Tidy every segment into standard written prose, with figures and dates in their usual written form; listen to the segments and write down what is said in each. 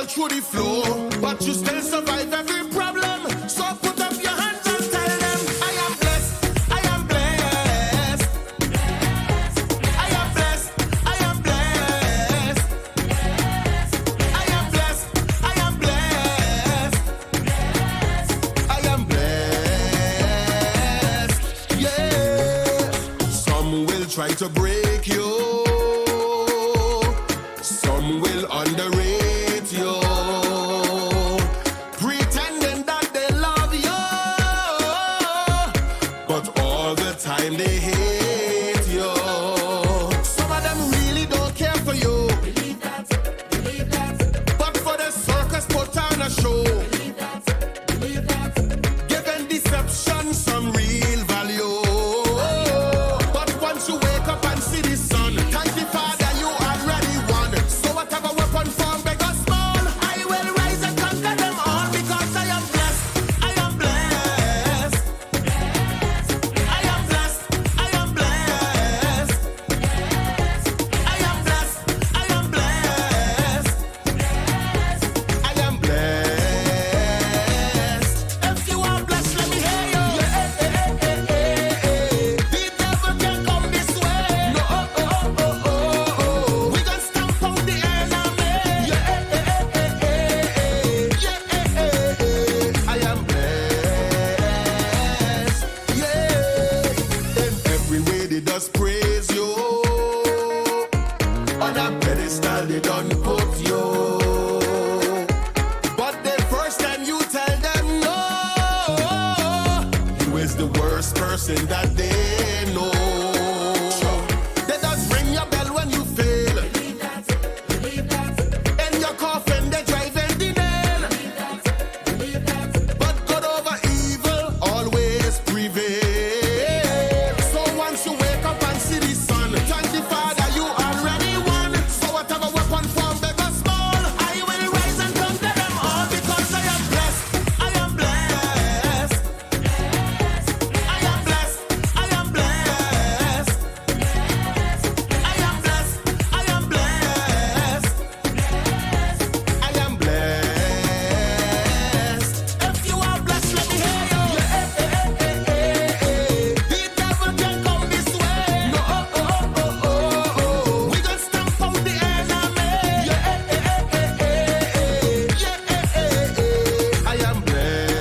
through the floor, but you still survive every problem. So put up your hands and tell them, I am blessed, I am blessed. I am blessed, I am blessed. I am blessed, I am blessed. I am blessed, yeah. Some will try to break you. Some will underrate you, pretending that they love you, but all the time they hate you. Some of them really don't care for you. Believe that, believe that. But for the circus put on a show. Believe that, believe that. Giving deception some real value. But once you wake up and see the sun, thank the Father you already won. So whatever weapon form big or small, I will rise and conquer them all because I am blessed. I am blessed. I am blessed. I am blessed. I am blessed. I am blessed. I am blessed. If you are blessed, let me hear you. The devil can't come this way. No, we gonna stamp out the enemy. I am blessed. Yeah. In every way they just praise you. On a pedestal they don't put you. But the first time you tell them no, you is the worst person that they know. They just ring your bell when you fail. Believe that, believe that. In your coffin they driving the nail. Believe that, believe that. But good over evil always prevail. So once you wake up and see the sun, thank the Father you already won. So whatever weapon form big or small, I will rise and conquer them all because I am blessed. I am blessed. I am blessed. I am blessed. I am blessed. I am blessed. I am blessed. If you are blessed, let me hear you. The devil can't come this way. No, we gonna stamp out the enemy. I am blessed.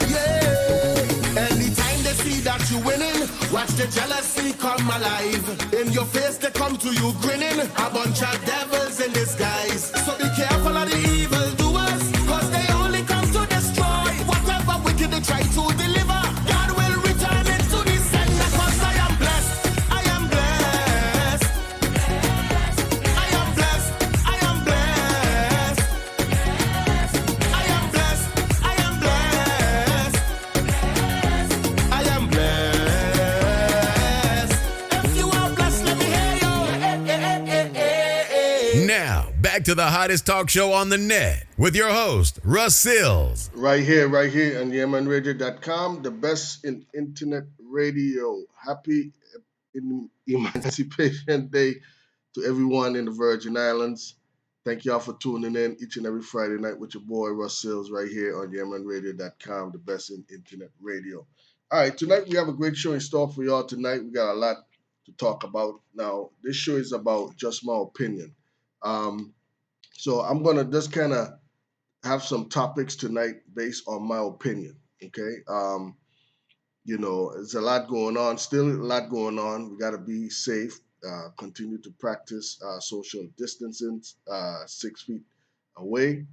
Yeah. Anytime they see that you winning, watch the jealousy come alive. In your face they come to you grinning, a bunch of devils in disguise. So be careful of the evil doers, cause they only come to destroy. Whatever wicked they try to deliver, God will return it to the sender. Cause I am blessed. I am blessed. I am blessed. I am blessed. I am blessed. I am blessed. I am blessed. If you are blessed, let me hear you. Now, back to the hottest talk show on the net with your host, Russ Cills. Right here on JMOradio.com, the best in internet radio. Happy Emancipation Day to everyone in the Virgin Islands. Thank y'all for tuning in each and every Friday night with your boy Russ Cills right here on JMOradio.com, the best in internet radio. All right, tonight we have a great show in store for y'all tonight. We got a lot to talk about. Now, this show is about just my opinion. So I'm going to just kind of have some topics tonight based on my opinion. Okay. There's a lot going on, still a lot going on. We got to be safe, continue to practice social distancing, 6 feet away.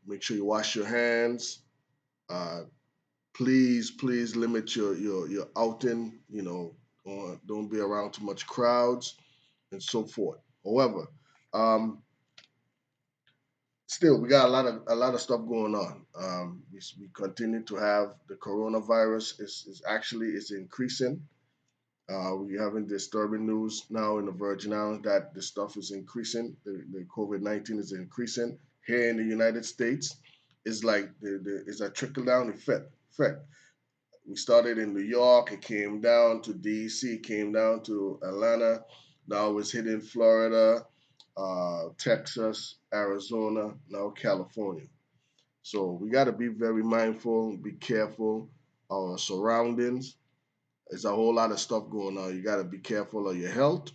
Make sure you wash your hands. Please limit your outing, don't be around too much crowds and so forth. However, still, we got a lot of stuff going on. We continue to have the coronavirus is increasing. We're having disturbing news now in the Virgin Islands that the stuff is increasing. The COVID-19 is increasing here in the United States. It's like it's a trickle down effect. We started in New York, it came down to DC, came down to Atlanta. Now it's hitting Florida. Texas, Arizona, now California. So we got to be very mindful, be careful of our surroundings. There's a whole lot of stuff going on. You got to be careful of your health,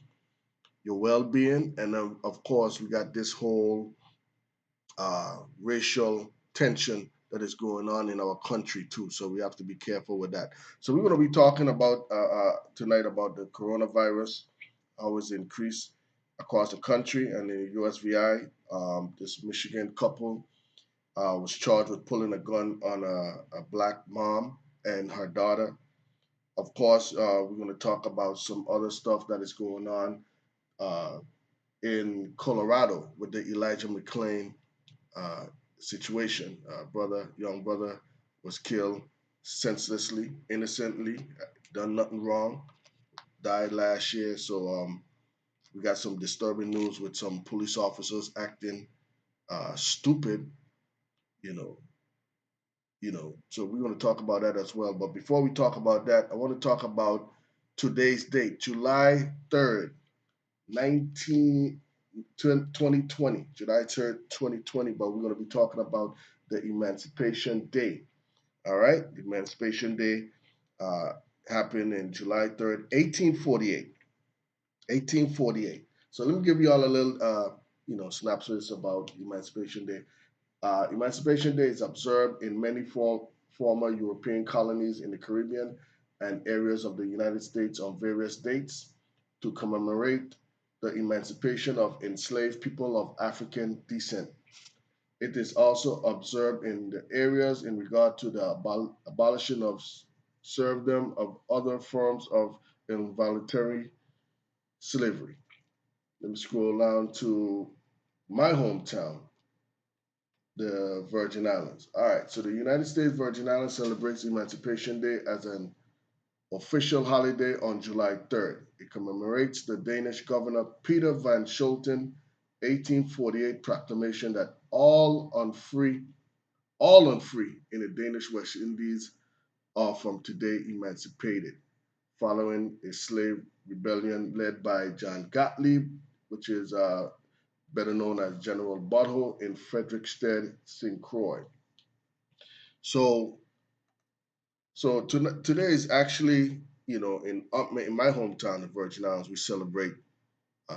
your well-being, and then of course we got this whole racial tension that is going on in our country too. So we have to be careful with that. So we're going to be talking about tonight about the coronavirus, how it's increased across the country and the USVI. This Michigan couple was charged with pulling a gun on a black mom and her daughter. Of course, we're going to talk about some other stuff that is going on uh, in Colorado with the Elijah McClain uh, situation. Young brother, was killed senselessly, innocently, done nothing wrong, died last year. So we got some disturbing news with some police officers acting stupid, you know, So we're going to talk about that as well. But before we talk about that, I want to talk about today's date, July 3rd, 2020, July 3rd, 2020. But we're going to be talking about the Emancipation Day. All right, the Emancipation Day uh, happened in July 3rd, 1848. 1848. So let me give you all a little, synopsis about Emancipation Day. Emancipation Day is observed in many former European colonies in the Caribbean and areas of the United States on various dates to commemorate the emancipation of enslaved people of African descent. It is also observed in the areas in regard to the abolition of serfdom of other forms of involuntary slavery. Let me scroll down to my hometown, the Virgin Islands. All right, so the United States Virgin Islands celebrates Emancipation Day as an official holiday on July 3rd. It commemorates the Danish governor Peter van Scholten 1848 proclamation that all unfree in the Danish West Indies are from today emancipated, following a slave rebellion led by John Gottlieb, which is better known as General Butthole in Frederiksted, St. Croix. So, today is actually, in my hometown, the Virgin Islands, we celebrate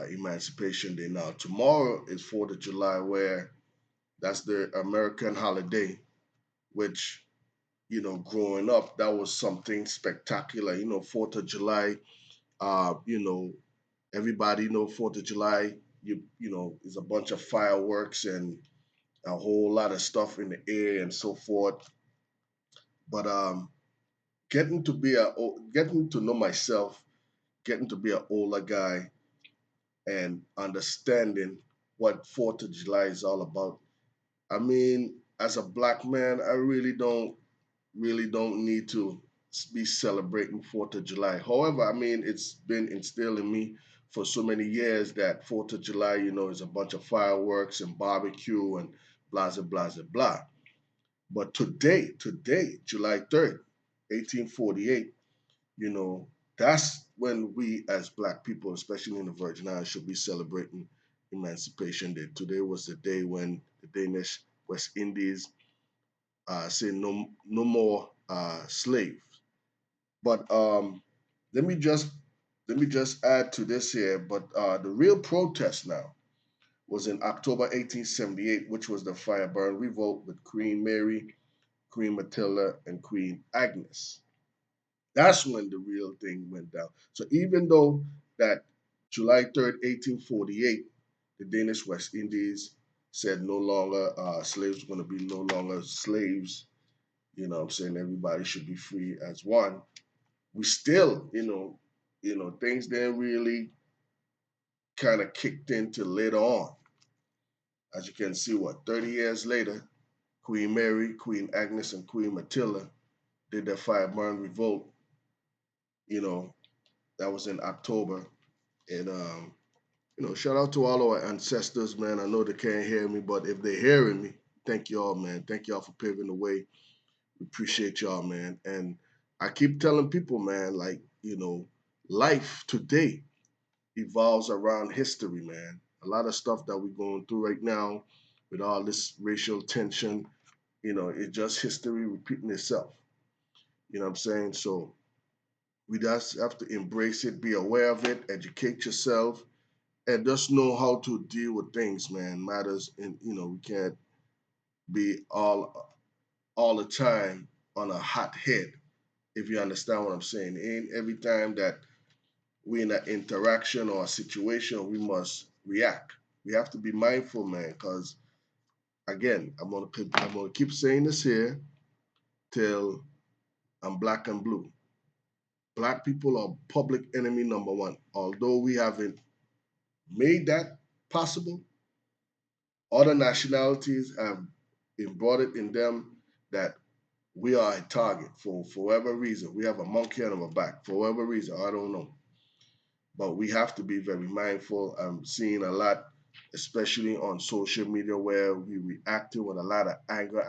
Emancipation Day. Now, tomorrow is 4th of July, where that's the American holiday, which, growing up, that was something spectacular. 4th of July, uh, you know, everybody know 4th of July, is a bunch of fireworks and a whole lot of stuff in the air and so forth. But getting to know myself, getting to be an older guy, and understanding what 4th of July is all about. I mean, as a black man, I really don't need to be celebrating 4th of July. However, I mean, it's been instilled in me for so many years that 4th of July, is a bunch of fireworks and barbecue and blah blah blah blah. But today, July 3rd, 1848, you know, that's when we as black people, especially in the Virgin Islands, should be celebrating Emancipation Day. Today was the day when the Danish West Indies say no more slaves. But let me just let me just add to this here. But the real protest now was in October 1878, which was the Fire Burn Revolt with Queen Mary, Queen Matilda, and Queen Agnes. That's when the real thing went down. So even though that July 3rd, 1848, the Danish West Indies said no longer slaves were going to be no longer slaves. I'm saying everybody should be free as one. We still, things didn't really kind of kicked into later on. As you can see, 30 years later, Queen Mary, Queen Agnes, and Queen Matilda did their fire burn revolt. You know, that was in October. And shout out to all our ancestors, man. I know they can't hear me, but if they're hearing me, thank y'all, man. Thank y'all for paving the way. We appreciate y'all, man. And I keep telling people, man, like, life today evolves around history, man. A lot of stuff that we're going through right now with all this racial tension, it's just history repeating itself. You know what I'm saying? So we just have to embrace it, be aware of it, educate yourself, and just know how to deal with things, man. Matters, and we can't be all the time on a hot head. If you understand what I'm saying, ain't every time that we in an interaction or a situation we must react. We have to be mindful, man, because again, I'm gonna keep saying this here till I'm black and blue. Black people are public enemy number one. Although we haven't made that possible, other nationalities have brought it in them that we are a target for whatever reason. We have a monkey on our back for whatever reason. I don't know, but we have to be very mindful. I'm seeing a lot, especially on social media, where we react with a lot of anger.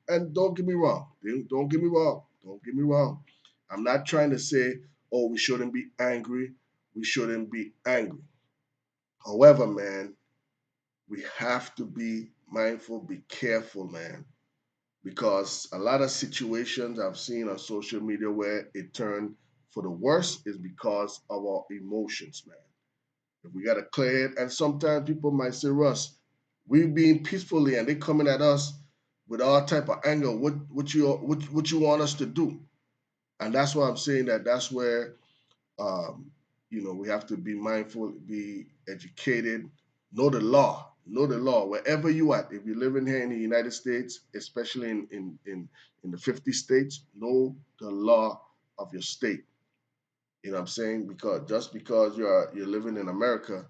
And don't get me wrong. Don't get me wrong. Don't get me wrong. I'm not trying to say, oh, we shouldn't be angry. We shouldn't be angry. However, man, we have to be mindful, be careful, man, because a lot of situations I've seen on social media where it turned for the worse is because of our emotions, man. If we gotta clear it, and sometimes people might say, Russ, we being peacefully and they coming at us with all type of anger. What you want us to do? And that's why I'm saying that's where um, we have to be mindful, be educated, know the law, know the law wherever you at. If you're living here in the United States, especially in the 50 states, know the law of your state. You know what I'm saying? Because just because you're living in America,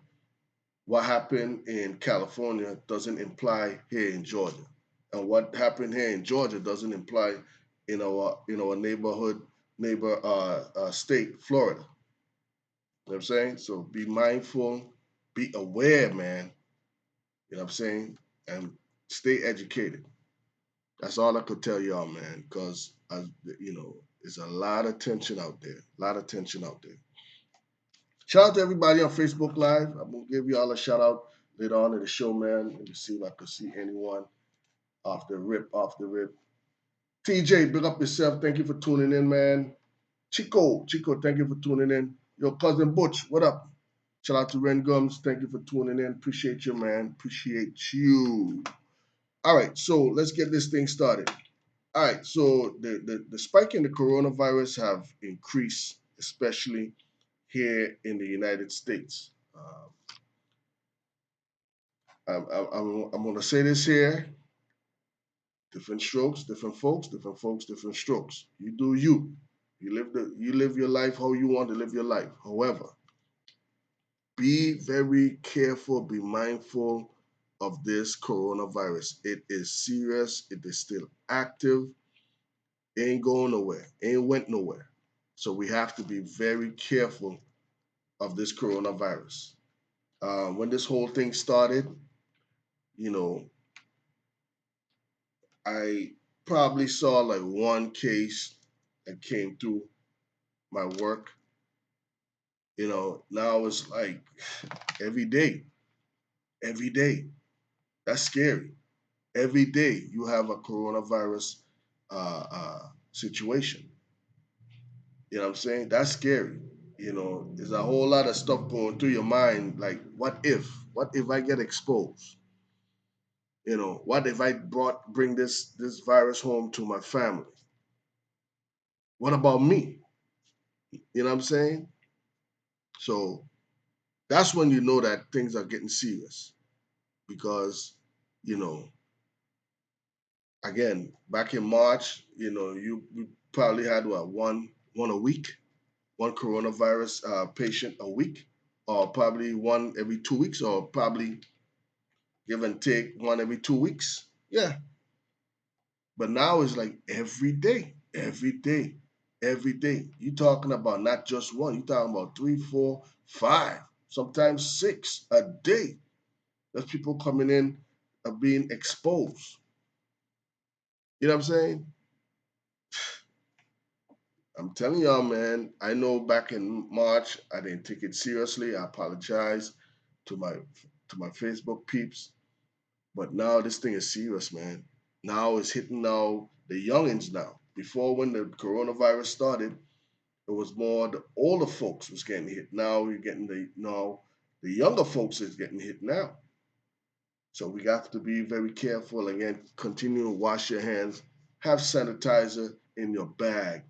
what happened in California doesn't imply here in Georgia, and what happened here in Georgia doesn't imply in our neighbor state, Florida. You know what I'm saying? So be mindful, be aware, man. You know what I'm saying? And stay educated. That's all I could tell y'all, man. Because there's a lot of tension out there. A lot of tension out there. Shout out to everybody on Facebook Live. I'm gonna give you all a shout out later on in the show, man. Let me see if I could see anyone off the rip. TJ, big up yourself. Thank you for tuning in, man. Chico, thank you for tuning in. Your cousin Butch, what up? Shout out to Ren Gums. Thank you for tuning in. Appreciate you, man. Appreciate you. All right, so let's get this thing started. All right, so the spike in the coronavirus have increased, especially here in the United States. I'm going to say this here: different strokes, different folks, different folks, different strokes. You do you. You live your life how you want to live your life. However, be very careful, be mindful of this coronavirus. It is serious, it is still active, ain't going nowhere, ain't went nowhere. So we have to be very careful of this coronavirus. When this whole thing started, you know, I probably saw like one case that came through my work. Now it's like every day, every day. That's scary. Every day you have a coronavirus situation. You know what I'm saying? That's scary. There's a whole lot of stuff going through your mind. Like, what if? What if I get exposed? What if I bring this virus home to my family? What about me? You know what I'm saying? So that's when you know that things are getting serious because, you know, again, back in March, you probably had what one a week, one coronavirus patient a week, or probably one every 2 weeks, or probably give and take one every 2 weeks. Yeah, but now it's like every day, every day, every day. You talking about not just one. You talking about three, four, five, sometimes six a day. There's people coming in being exposed. You know what I'm saying? I'm telling y'all, man. I know back in March, I didn't take it seriously. I apologize to my Facebook peeps. But now this thing is serious, man. Now it's hitting now the youngins now. Before when the coronavirus started, it was more the older folks was getting hit. Now you're getting the younger folks is getting hit now. So we have to be very careful. Again, continue to wash your hands. Have sanitizer in your bag.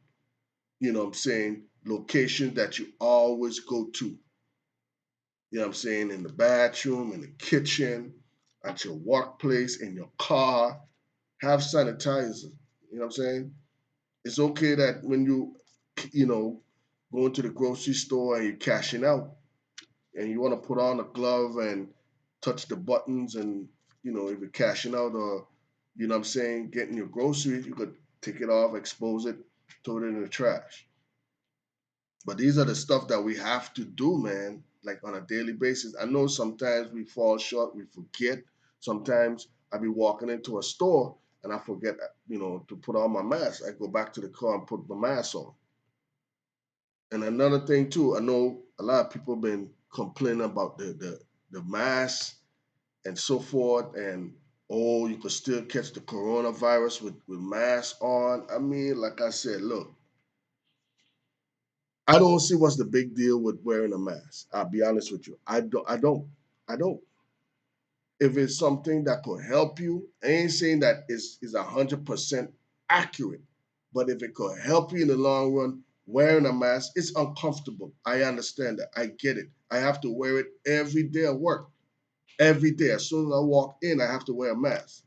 You know what I'm saying? Location that you always go to. You know what I'm saying? In the bathroom, in the kitchen, at your workplace, in your car. Have sanitizer. You know what I'm saying? It's okay that when you know, go into the grocery store and you're cashing out and you want to put on a glove and touch the buttons and, you know, if you're cashing out or, you know what I'm saying, getting your groceries, you could take it off, expose it, throw it in the trash. But these are the stuff that we have to do, man, like on a daily basis. I know sometimes we fall short, we forget. Sometimes I be walking into a store and I forget, you know, to put on my mask. I go back to the car and put my mask on. And another thing too, I know a lot of people been complaining about the mask and so forth, and oh, you could still catch the coronavirus with masks on. I mean, like I said, look, I don't see what's the big deal with wearing a mask. I'll be honest with you. I don't. If it's something that could help you, I ain't saying that is 100% accurate, but if it could help you in the long run, wearing a mask, it's uncomfortable. I understand that. I get it. I have to wear it every day at work. Every day. As soon as I walk in, I have to wear a mask.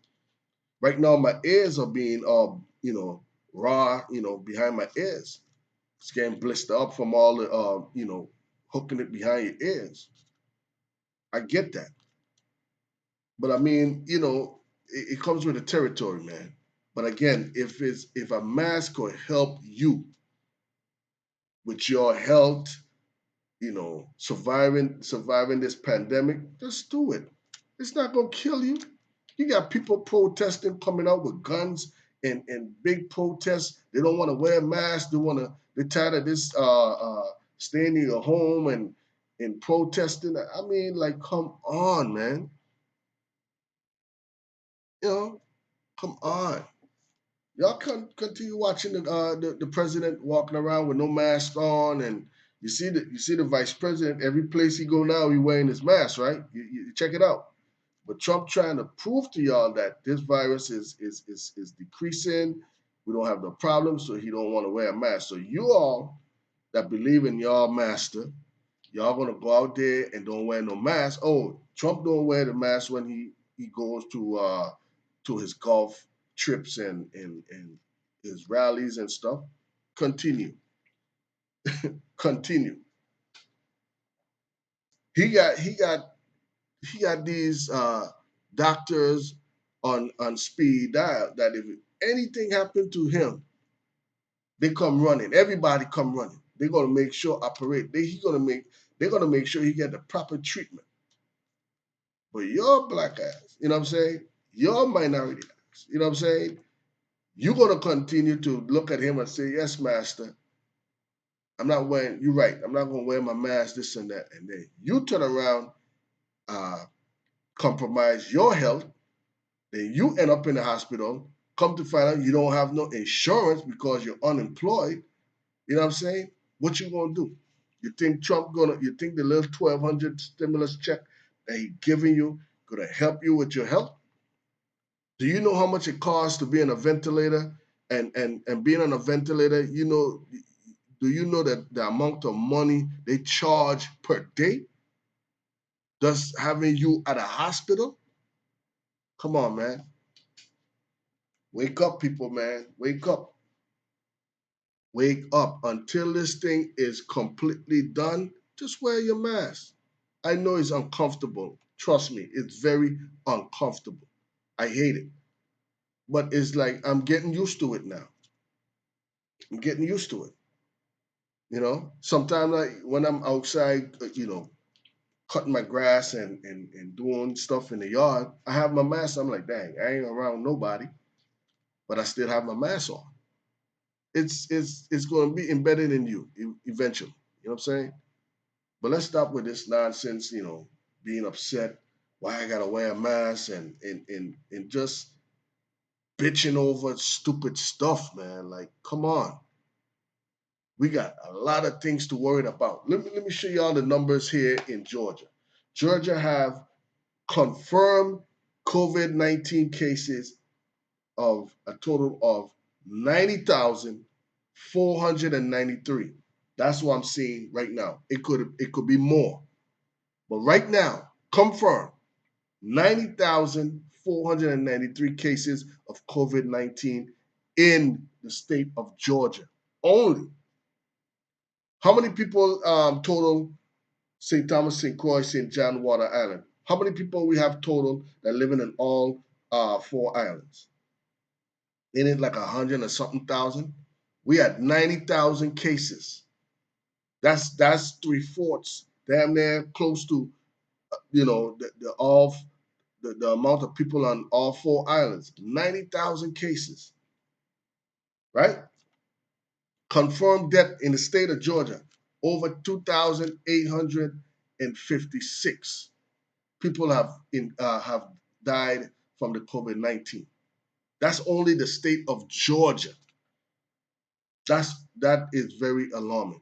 Right now, my ears are being, raw, behind my ears. It's getting blistered up from all the, hooking it behind your ears. I get that. But I mean, it comes with the territory, man. But again, if a mask could help you with your health, surviving this pandemic, just do it. It's not gonna kill you. You got people protesting, coming out with guns and big protests. They don't want to wear masks. They're tired of this staying in your home and protesting. I mean, like, come on, man. You know, come on. Y'all can continue watching the president walking around with no mask on, and you see the vice president. Every place he go now, he wearing his mask, right? You check it out. But Trump trying to prove to y'all that this virus is decreasing. We don't have no problem, so he don't want to wear a mask. So you all that believe in y'all master, y'all gonna go out there and don't wear no mask. Oh, Trump don't wear the mask when he goes to his golf trips and his rallies and stuff. Continue, continue. He got these doctors on speed dial that if anything happened to him, they come running. Everybody come running. They're gonna make sure operate. They're gonna make sure he get the proper treatment. But your black ass, you know what I'm saying? Your minority ass, you know what I'm saying? You're gonna continue to look at him and say, "Yes, master, I'm not wearing. You're right. I'm not gonna wear my mask, this and that." And then you turn around, uh, compromise your health. Then you end up in the hospital. Come to find out you don't have no insurance because you're unemployed. You know what I'm saying? What you gonna do? You think the little 1,200 stimulus check that he giving you gonna help you with your health? Do you know how much it costs to be on a ventilator? And being on a ventilator, do you know that the amount of money they charge per day just having you at a hospital? Come on, man. Wake up, people, man. Wake up. Wake up. Until this thing is completely done, just wear your mask. I know it's uncomfortable. Trust me, it's very uncomfortable. I hate it. But it's like I'm getting used to it now. I'm getting used to it. Sometimes when I'm outside, cutting my grass and doing stuff in the yard, I have my mask. I'm like, dang, I ain't around nobody, but I still have my mask on. It's going to be embedded in you eventually. You know what I'm saying? But let's stop with this nonsense. being upset why I gotta wear a mask and just bitching over stupid stuff, man. Like, come on. We got a lot of things to worry about. Let me show you all the numbers here in Georgia. Georgia have confirmed COVID-19 cases of a total of 90,493. That's what I'm seeing right now. It could be more. But right now, confirmed 90,493 cases of COVID-19 in the state of Georgia. Only. How many people total St. Thomas, St. Croix, St. John, Water Island? How many people we have total that living in all 4 islands? Ain't it like 100 or something thousand? We had 90,000 cases. That's 3/4, damn near close to the amount of people on all 4 islands. 90,000 cases, right? Confirmed death in the state of Georgia, over 2,856 people have died from the COVID-19. That's only the state of Georgia. That is very alarming.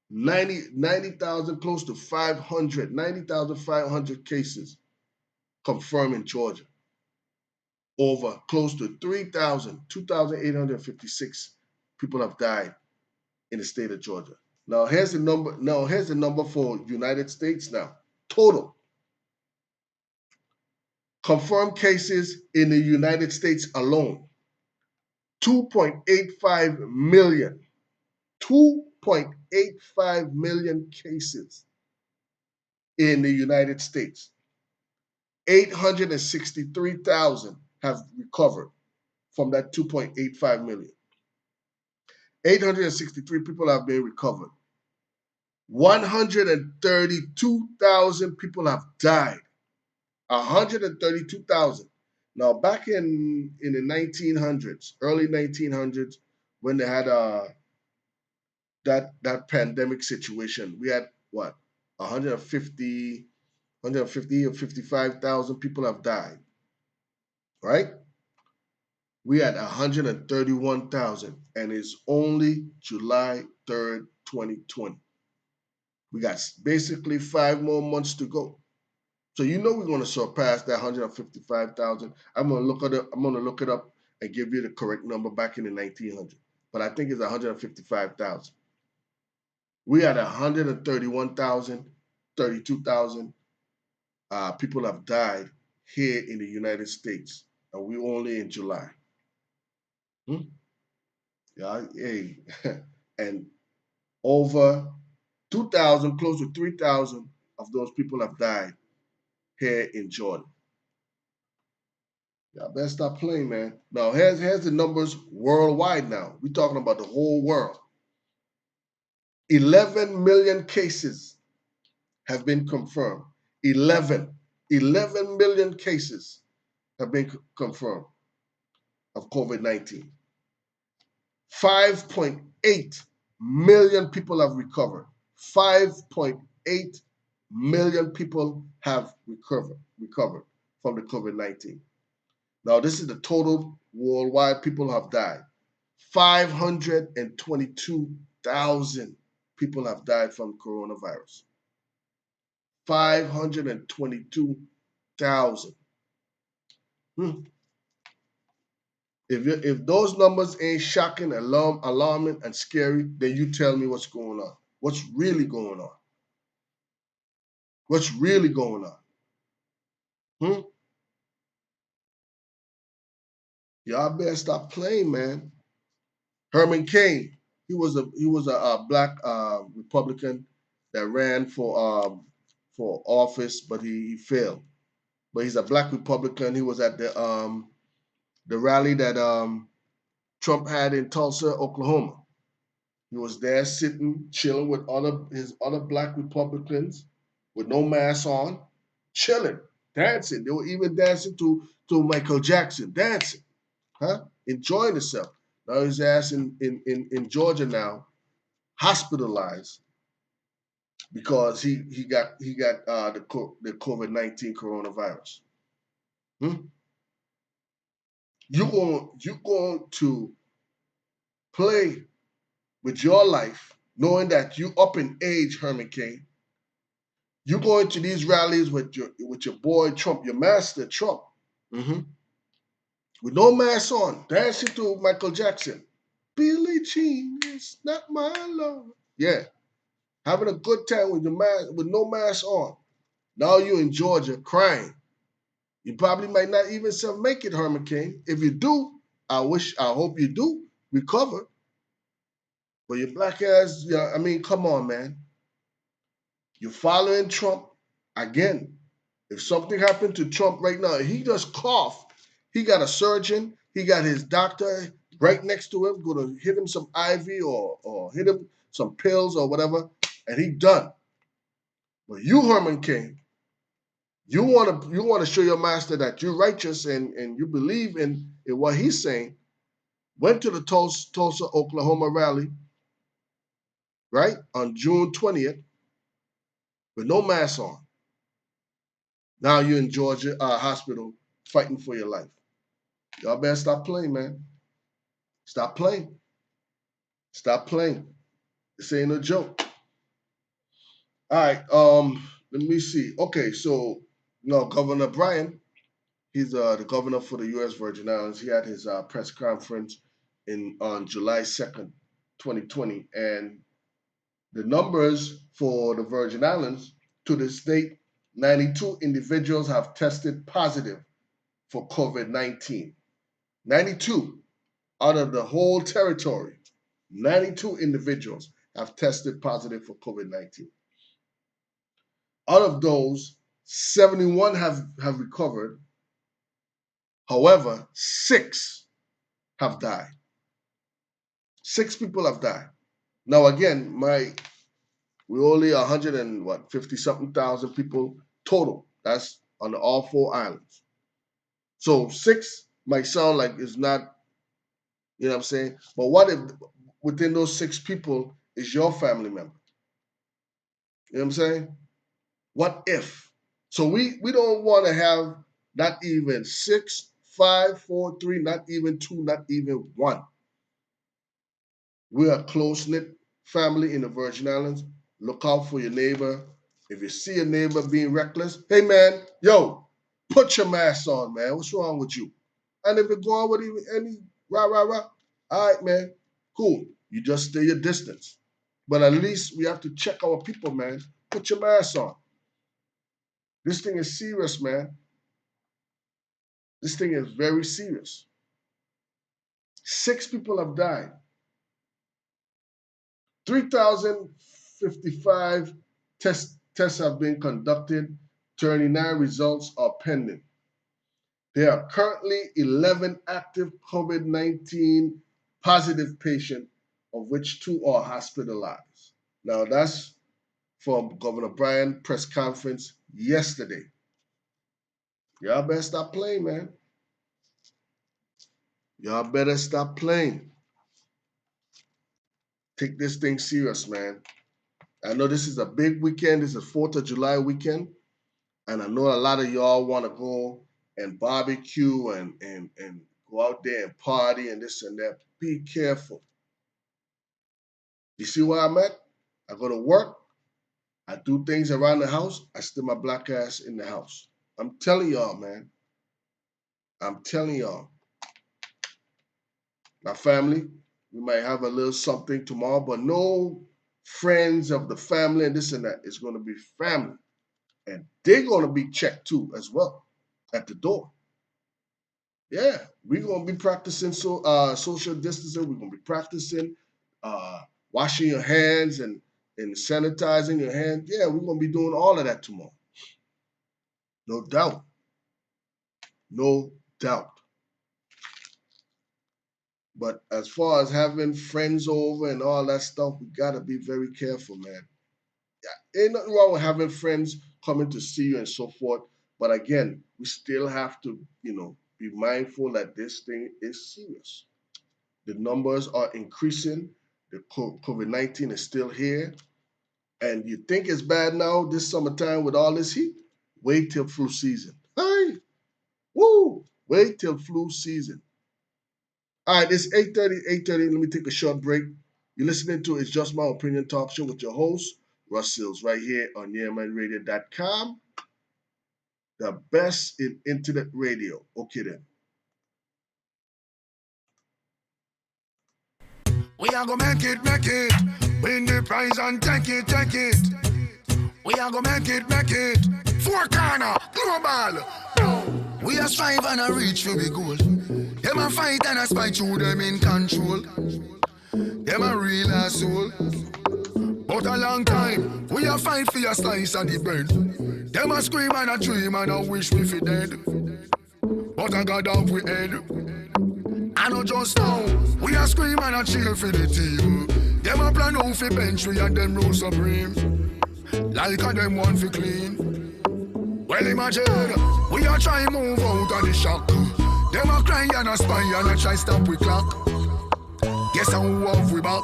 90,000, close to 500, 90,500 cases confirmed in Georgia. Over close to 2,856 people have died in the state of Georgia. Now here's the number. Now here's the number for United States now. Total confirmed cases in the United States alone, 2.85 million. 2.85 million cases in the United States. 863,000 have recovered from that 2.85 million. 863 people have been recovered. 132,000 people have died. 132,000. Now, back in the 1900s, early 1900s, when they had that pandemic situation, we had what, 150 or 55,000 people have died, right? We had 131,000, and it's only July 3rd, 2020. We got basically 5 more months to go. So we're going to surpass that 155,000. I'm going to look it up and give you the correct number back in the 1900s. But I think it's 155,000. We had 131,000, 32,000 people have died here in the United States, and we're only in July. Yeah, hey, and over 2,000, close to 3,000 of those people have died here in Jordan. Y'all better stop playing, man. Now, here's the numbers worldwide now. We're talking about the whole world. 11 million cases have been confirmed. 11 million cases have been confirmed of COVID-19. 5.8 million people have recovered. 5.8 million people have recovered from the COVID-19. Now, this is the total worldwide people have died. 522,000 people have died from coronavirus. 522,000. If those numbers ain't shocking, alarming, and scary, then you tell me what's going on. What's really going on? What's really going on? Y'all better stop playing, man. Herman Cain, he was a black Republican that ran for office, but he failed. But he's a black Republican. He was at the rally that Trump had in Tulsa, Oklahoma. He was there sitting, chilling with his other black Republicans with no mask on, chilling, dancing. They were even dancing to Michael Jackson, dancing, enjoying himself. Now his ass in Georgia now, hospitalized because he got the COVID-19 coronavirus. Hmm? You going to play with your life, knowing that you up in age, Herman Cain. You going to these rallies with your boy Trump, your master Trump, hmm with no mask on, dancing to Michael Jackson. Billie Jean is not my love. Yeah, having a good time with with no mask on. Now you in Georgia crying. You probably might not even make it, Herman Cain. If you do, I hope you do recover. But your black ass, yeah, I mean, come on, man. You're following Trump again. If something happened to Trump right now, he just coughed. He got a surgeon, he got his doctor right next to him, gonna hit him some IV or hit him some pills or whatever, and he done. But you, Herman King, you wanna show your master that you're righteous and you believe in what he's saying. Went to the Tulsa, Oklahoma rally, right, on June 20th with no mask on. Now you're in Georgia hospital fighting for your life. Y'all better stop playing, man. Stop playing. Stop playing. This ain't a joke. All right. Let me see. Okay, so no, Governor Bryan, he's the governor for the U.S. Virgin Islands. He had his press conference on July 2nd, 2020, and the numbers for the Virgin Islands to this date, 92 individuals have tested positive for COVID-19. 92 out of the whole territory. 92 individuals have tested positive for COVID-19. Out of those, 71 have recovered. However, 6 have died. 6 people have died. Now again, we're only 150 something thousand people total. That's on all 4 islands. So 6 might sound like it's not, you know what I'm saying? But what if within those 6 people is your family member? You know what I'm saying? What if? So we don't want to have not even 6, 5, 4, 3, not even 2, not even 1. We're a close knit family in the Virgin Islands. Look out for your neighbor. If you see a neighbor being reckless, hey man, yo, put your mask on, man. What's wrong with you? And if it go on with any rah rah rah, all right, man, cool. You just stay your distance. But at least we have to check our people, man. Put your mask on. This thing is serious, man. This thing is very serious. 6 people have died. 3,055 tests have been conducted. 39 results are pending. There are currently 11 active COVID-19 positive patients, of which 2 are hospitalized. Now that's from Governor Bryan press conference yesterday. Y'all better stop playing, man. Y'all better stop playing. Take this thing serious, man. I know this is a big weekend. This is 4th of July weekend. And I know a lot of y'all want to go and barbecue and go out there and party and this and that. Be careful. You see where I'm at? I go to work. I do things around the house. I still my black ass in the house. I'm telling y'all, man. I'm telling y'all. My family, we might have a little something tomorrow, but no friends of the family and this and that. It's going to be family. And they're going to be checked too as well at the door. Yeah, we're going to be practicing social distancing. We're going to be practicing uh, washing your hands and sanitizing your hands. Yeah, we're going to be doing all of that tomorrow. No doubt. No doubt. But as far as having friends over and all that stuff, we got to be very careful, man. Ain't nothing wrong with having friends coming to see you and so forth. But again, we still have to, be mindful that this thing is serious. The numbers are increasing. The COVID-19 is still here. And you think it's bad now, this summertime with all this heat? Wait till flu season. Hey, woo! Wait till flu season. All right, it's 8:30, 8:30. Let me take a short break. You're listening to It's Just My Opinion Talk Show with your host, Russ Cills, right here on JMO, the best in internet radio. Okay then. We are gonna make it. Win the prize and take it, take it. We are gonna make it. Four corner, global. We are strive and a reach for the goal. Them a fight and a spite through them in control. Them a real asshole. But a long time, we a fight for a slice of the bread. Them a scream and a dream and a wish we fi dead. But I got off we head. I know just now, we a scream and a cheer for the team. Them a plan out fi bench we and them rule supreme. Like a them one fi clean. Well imagine, we a try move out of the shock. Them a cry and a spy and a try stop we clock. Guess how off we back.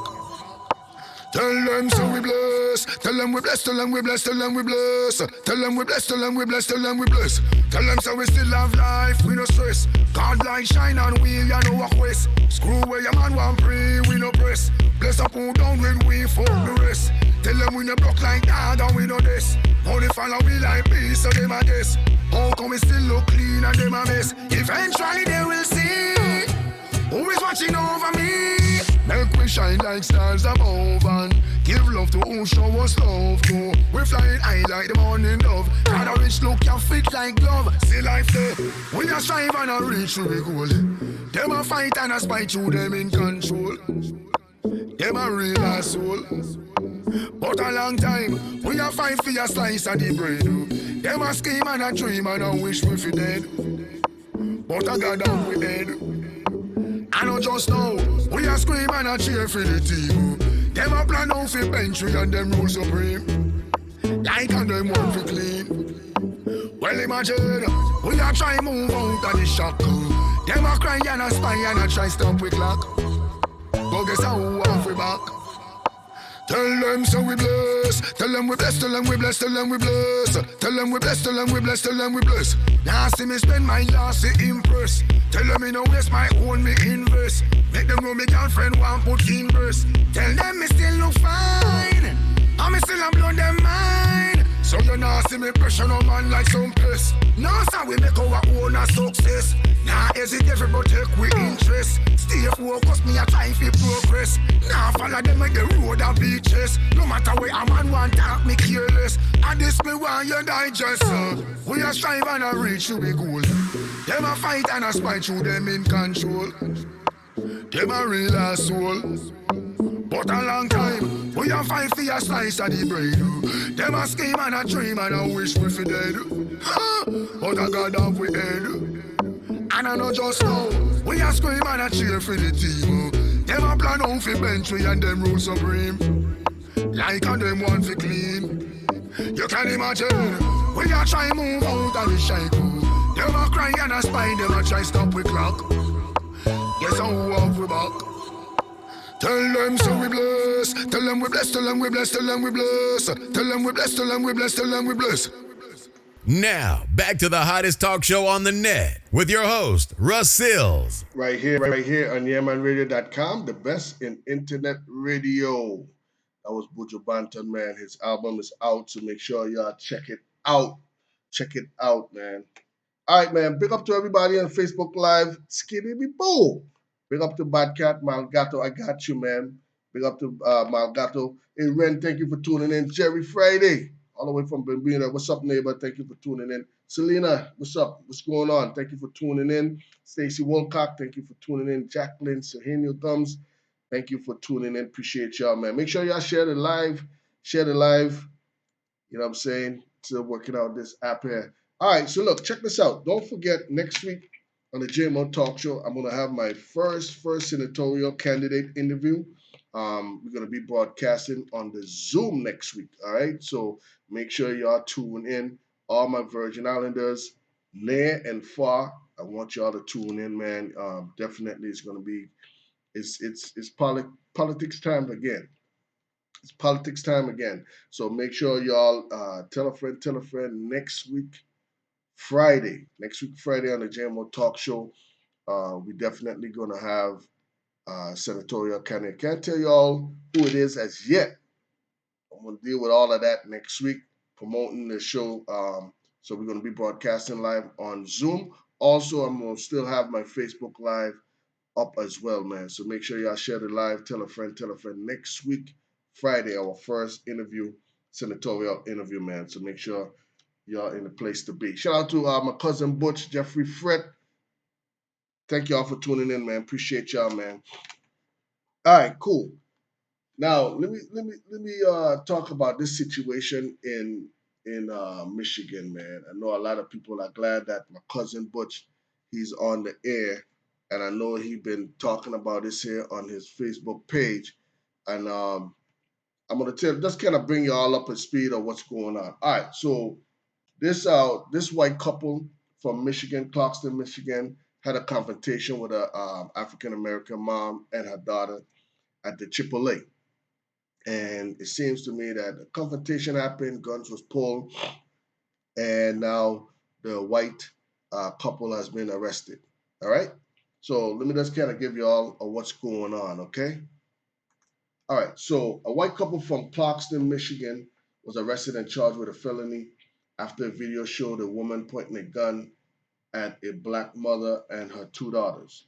Tell them so we bless. Tell them we bless. Tell them we bless. Tell them we bless. Tell them we bless. Tell them we bless. Tell them we bless. Tell them so we still have life. We no stress. God like shine and we ya no walk west. Screw where your man want pray. We no press. Bless up who down when we fuck the rest. Tell them we no block like that and we no this. Only follow we like peace so them a guess. How come we still look clean and them a mess? Eventually they will see who is watching over me. Make we shine like stars above and give love to who show us love to. We flying high like the morning dove. Got a rich look can fit like glove. See life there. We a strive and a reach to the goal. Them a fight and a spite through them in control. Them a real asshole. But a long time, we a fight for a slice of the bread. Them a scheme and a dream and a wish we fi dead. But I got down we head. I know just now, we a scream and a cheer for the team. Them a plan out for bench and them rule supreme. Like and them want to clean. Well imagine, we a try move out of the shock. Them a cry and a spy and a try stop we clock. But guess how off we back. Tell them so we bless. Tell them we bless. Tell them we bless. Tell them we bless. Tell them we bless. Tell them we bless. Tell them we bless. Now see me spend my last to impress. Tell them me no waste my own me invest. Make them know me girlfriend want put in verse. Tell them me still look fine. And me still am blow them mind. So you now see me pressure no man like some piss. Now so we make our own a success. Now hesitate but take we interest. Stay focused, me a try fi progress. Now follow them with the road and beaches. No matter where a man want talk, me careless. And this me want you digest. We a strive and a reach to be goal. Them a fight and a spite through them in control. Them a real asshole. But a long time, we a fight for a slice of the bread. Them a scheme and a dream and a wish we fi dead. But I got off we head. And I know just now, we a scream and a cheer for the team. Them a plan out fi bench we and them rule supreme. Like and them want fi clean. You can imagine, we a try move out of the shackle. Them a cry and a spy, them a try stop we clock. Guess how off we back. Tell them so we bless. Tell them we bless. Tell them we bless. Tell them we bless. Tell them we bless. Tell them we bless. Tell them we bless. Now, back to the hottest talk show on the net with your host, Russ Cills. Right here on JMO, the best in internet radio. That was Buju Banton, man. His album is out, so make sure y'all check it out. Check it out, man. All right, man. Big up to everybody on Facebook Live. Skitty boo. Big up to Badcat, Malgato. I got you, man. Big up to Malgato. Hey, Ren, thank you for tuning in. Jerry Friday, all the way from Bermuda. What's up, neighbor? Thank you for tuning in. Selena, what's up? What's going on? Thank you for tuning in. Stacy Wolcock, thank you for tuning in. Jacqueline Sahenio Gums, thank you for tuning in. Appreciate y'all, man. Make sure y'all share the live. Share the live. You know what I'm saying? Still working out this app here. All right, so look, check this out. Don't forget, next week on the JMO Talk Show, I'm going to have my first senatorial candidate interview. We're going to be broadcasting on the Zoom next week, all right? So make sure y'all tune in. All my Virgin Islanders, near and far, I want y'all to tune in, man. Definitely it's going to be, it's politics time again. It's politics time again. So make sure y'all tell a friend next week Friday on the JMO Talk Show. We definitely gonna have senatorial candidate. Can't tell y'all who it is as yet. I'm gonna deal with all of that next week, promoting the show. So we're gonna be broadcasting live on Zoom. Also, I'm gonna still have my Facebook Live up as well, man. So make sure y'all share the live. Tell a friend. Tell a friend. Next week, Friday, our first interview, senatorial interview, man. So make sure y'all in the place to be. Shout out to my cousin Butch, Jeffrey Fred. Thank y'all for tuning in, man. Appreciate y'all, man. All right, cool. Now let me talk about this situation in Michigan, man. I know a lot of people are glad that my cousin Butch he's on the air, and I know he been talking about this here on his Facebook page, and I'm gonna just kind of bring you all up to speed of what's going on. All right, so this white couple from Michigan, Clarkston, Michigan, had a confrontation with a African American mom and her daughter at the AAA. And it seems to me that a confrontation happened, guns was pulled, and now the white couple has been arrested. All right. So let me just kind of give you all what's going on. Okay. All right. So a white couple from Clarkston, Michigan, was arrested and charged with a felony after a video showed a woman pointing a gun at a black mother and her two daughters.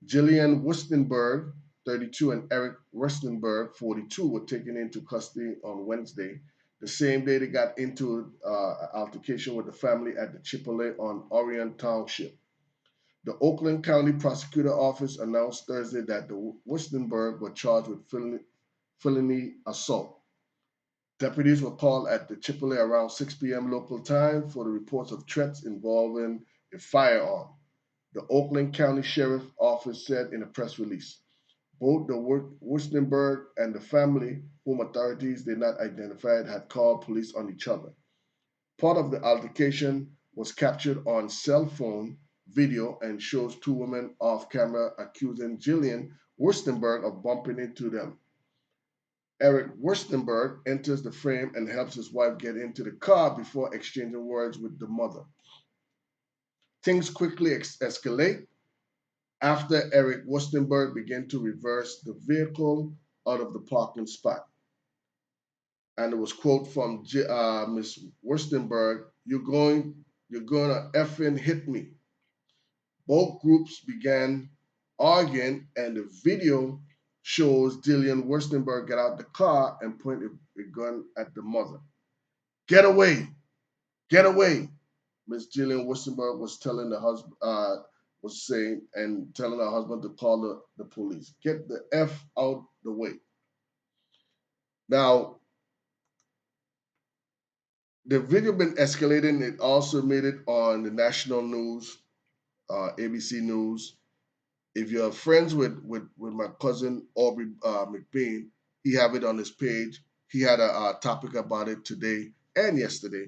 Jillian Wustenberg, 32, and Eric Rustenberg, 42, were taken into custody on Wednesday, the same day they got into an altercation with the family at the AAA on Orion Township. The Oakland County Prosecutor Office announced Thursday that the Wustenberg were charged with felony assault. Deputies were called at the AAA around 6 p.m. local time for the reports of threats involving a firearm. The Oakland County Sheriff's Office said in a press release. Both the Wurstenberg and the family, whom authorities did not identify, had called police on each other. Part of the altercation was captured on cell phone video and shows two women off camera accusing Jillian Wurstenberg of bumping into them. Eric Wurstenberg enters the frame and helps his wife get into the car before exchanging words with the mother. Things quickly escalate after Eric Wustenberg began to reverse the vehicle out of the parking spot. And it was quote from Miss Wustenberg, you're gonna effing hit me. Both groups began arguing, and the video shows Dillian Wustenberg get out the car and point a gun at the mother. Get away! Get away! Miss Jillian Wustenberg was telling the husband, was saying and telling her husband to call the police. Get the F out the way. Now, the video been escalating. It also made it on the national news, ABC News. If you're friends with my cousin Aubrey McBean, he have it on his page. He had a topic about it today and yesterday.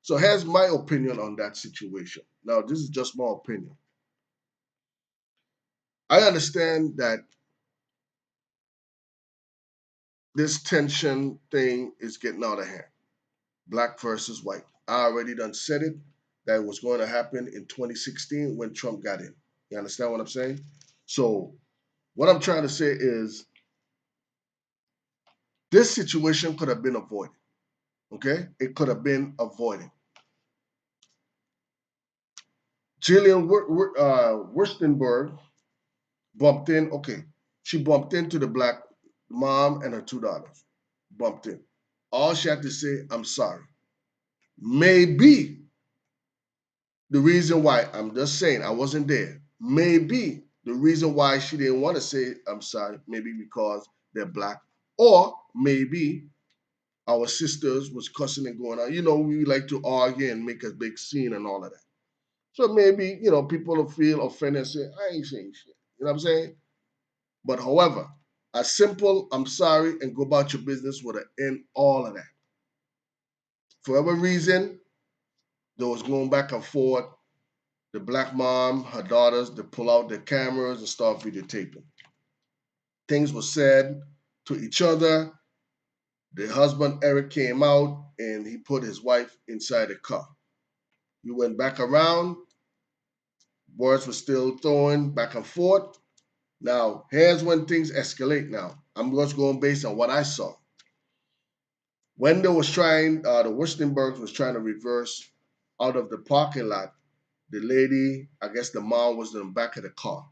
So here's my opinion on that situation. Now, this is just my opinion. I understand that this tension thing is getting out of hand. Black versus white. I already done said it that it was going to happen in 2016 when Trump got in. You understand what I'm saying? So what I'm trying to say is this situation could have been avoided. Okay? It could have been avoided. Jillian Wurstenberg bumped in. Okay. She bumped into the black mom and her two daughters. Bumped in. All she had to say, I'm sorry. Maybe the reason why, I'm just saying, I wasn't there. Maybe the reason why she didn't want to say I'm sorry, maybe because they're black, or maybe our sisters was cussing and going on. You know, we like to argue and make a big scene and all of that. So maybe, people will feel offended and say, I ain't saying shit. You know what I'm saying? But however, a simple I'm sorry and go about your business would have end all of that. For whatever reason, there was going back and forth. The black mom, her daughters, they pull out their cameras and start videotaping. Things were said to each other. The husband, Eric, came out and he put his wife inside the car. He went back around. Words were still throwing back and forth. Now, here's when things escalate now. I'm just going based on what I saw. When they was trying, the Wurstenbergs was trying to reverse out of the parking lot. The lady, I guess the mom was in the back of the car,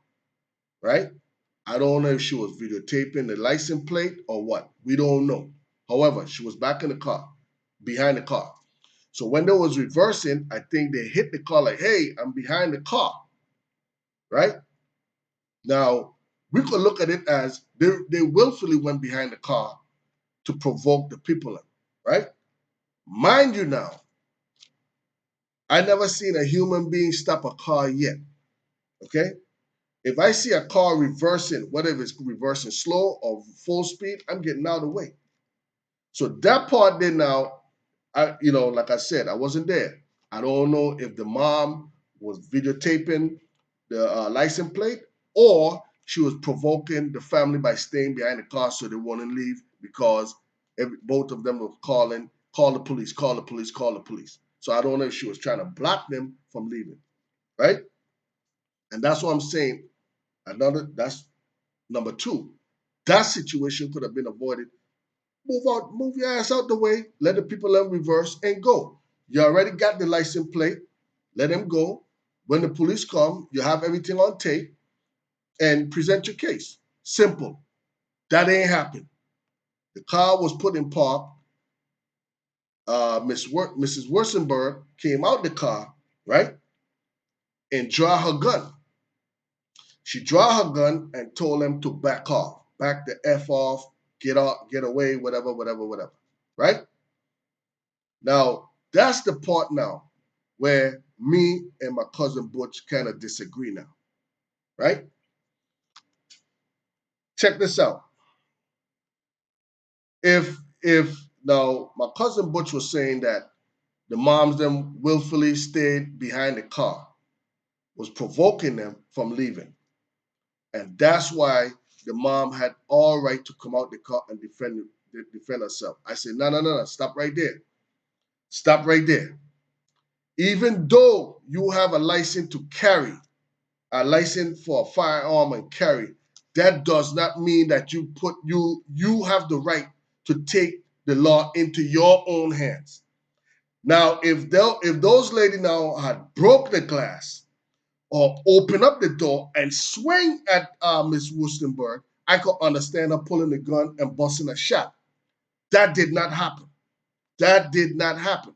right? I don't know if she was videotaping the license plate or what. We don't know. However, she was back in the car, behind the car. So when they was reversing, I think they hit the car like, hey, I'm behind the car, right? Now, we could look at it as they willfully went behind the car to provoke the people, right? Mind you now, I never seen a human being stop a car yet, okay? If I see a car reversing, whether it's reversing slow or full speed, I'm getting out of the way. So that part there now, like I said, I wasn't there. I don't know if the mom was videotaping the license plate or she was provoking the family by staying behind the car so they wouldn't leave because both of them were calling, call the police, call the police, call the police. So I don't know if she was trying to block them from leaving, right? And that's what I'm saying. That's number two. That situation could have been avoided. Move your ass out the way, let the people let them reverse and go. You already got the license plate, let them go. When the police come, you have everything on tape and present your case. Simple. That ain't happened. The car was put in park. Mrs. Wurstenberg came out the car, right, and draw her gun. She draw her gun and told them to back off, back the F off, get off, get away, whatever, right? Now, that's the part now where me and my cousin Butch kind of disagree now, right? Check this out. If now my cousin Butch was saying that the moms them willfully stayed behind the car, was provoking them from leaving. And that's why the mom had all right to come out the car and defend herself. I said, no, stop right there. Stop right there. Even though you have a license to carry, a license for a firearm and carry, that does not mean that you have the right to take the law into your own hands. Now, if those ladies now had broke the glass or open up the door and swing at Miss Wurstenberg, I could understand her pulling the gun and busting a shot. That did not happen. That did not happen.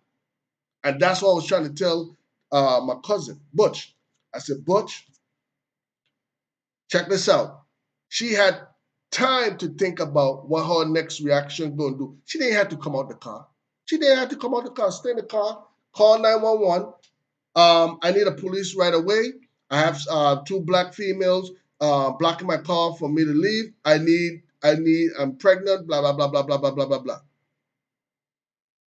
And that's what I was trying to tell my cousin, Butch. I said, Butch, check this out. She had time to think about what her next reaction going to do. She didn't have to come out the car. She didn't have to come out the car. Stay in the car. Call 911. I need a police right away. I have two black females blocking my car for me to leave. I'm pregnant. Blah blah blah blah blah blah blah blah blah.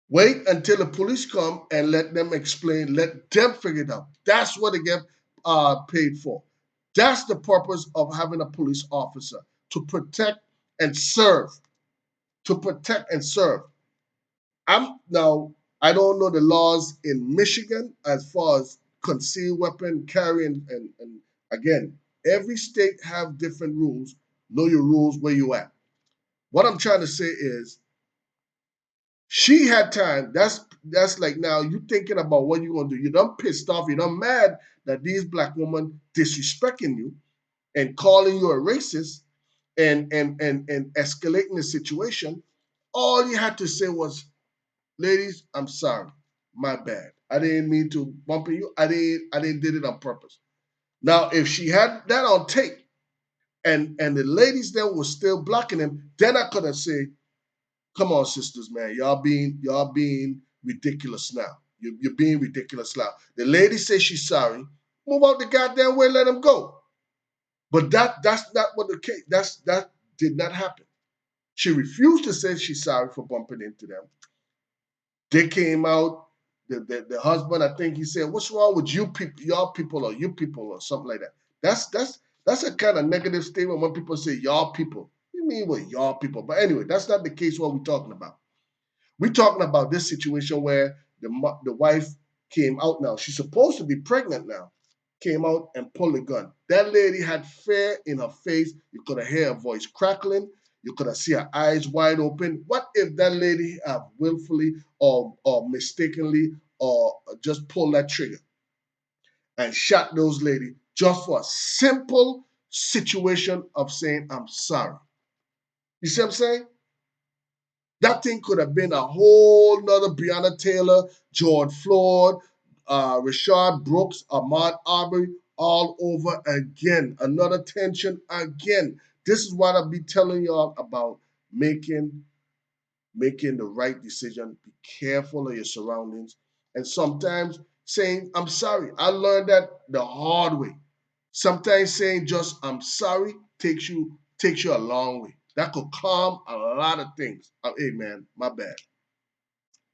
Wait until the police come and let them explain. Let them figure it out. That's what they get paid for. That's the purpose of having a police officer, to protect and serve. To protect and serve. I don't know the laws in Michigan as far as concealed weapon carrying and again, every state have different rules. Know your rules where you at. What I'm trying to say is she had time. That's like now you thinking about what you gonna do. You done pissed off. You done mad that these black women disrespecting you and calling you a racist and escalating the situation. All you had to say was, ladies, I'm sorry. My bad. I didn't mean to bump you. I didn't did it on purpose. Now, if she had that on tape and the ladies there were still blocking him, then I could have said, come on, sisters, man. Y'all being ridiculous now. You're being ridiculous now. The lady says she's sorry. Move out the goddamn way, let him go. But that's not what the case. That did not happen. She refused to say she's sorry for bumping into them. They came out. The husband, I think he said, "What's wrong with you people, y'all people, or you people, or something like that." That's a kind of negative statement when people say y'all people. You mean what y'all people? But anyway, that's not the case. What we're talking about. We're talking about this situation where the wife came out now. She's supposed to be pregnant now. Came out and pulled the gun. That lady had fear in her face. You could have heard her voice crackling. You could have seen her eyes wide open. What if that lady have willfully or mistakenly or just pulled that trigger and shot those ladies just for a simple situation of saying, I'm sorry? You see what I'm saying? That thing could have been a whole nother Breonna Taylor, George Floyd, Rashard Brooks, Ahmaud Arbery, all over again. Another tension again. This is what I'll be telling y'all about making the right decision. Be careful of your surroundings. And sometimes saying, I'm sorry. I learned that the hard way. Sometimes saying just I'm sorry takes you a long way. That could calm a lot of things. Hey man, my bad.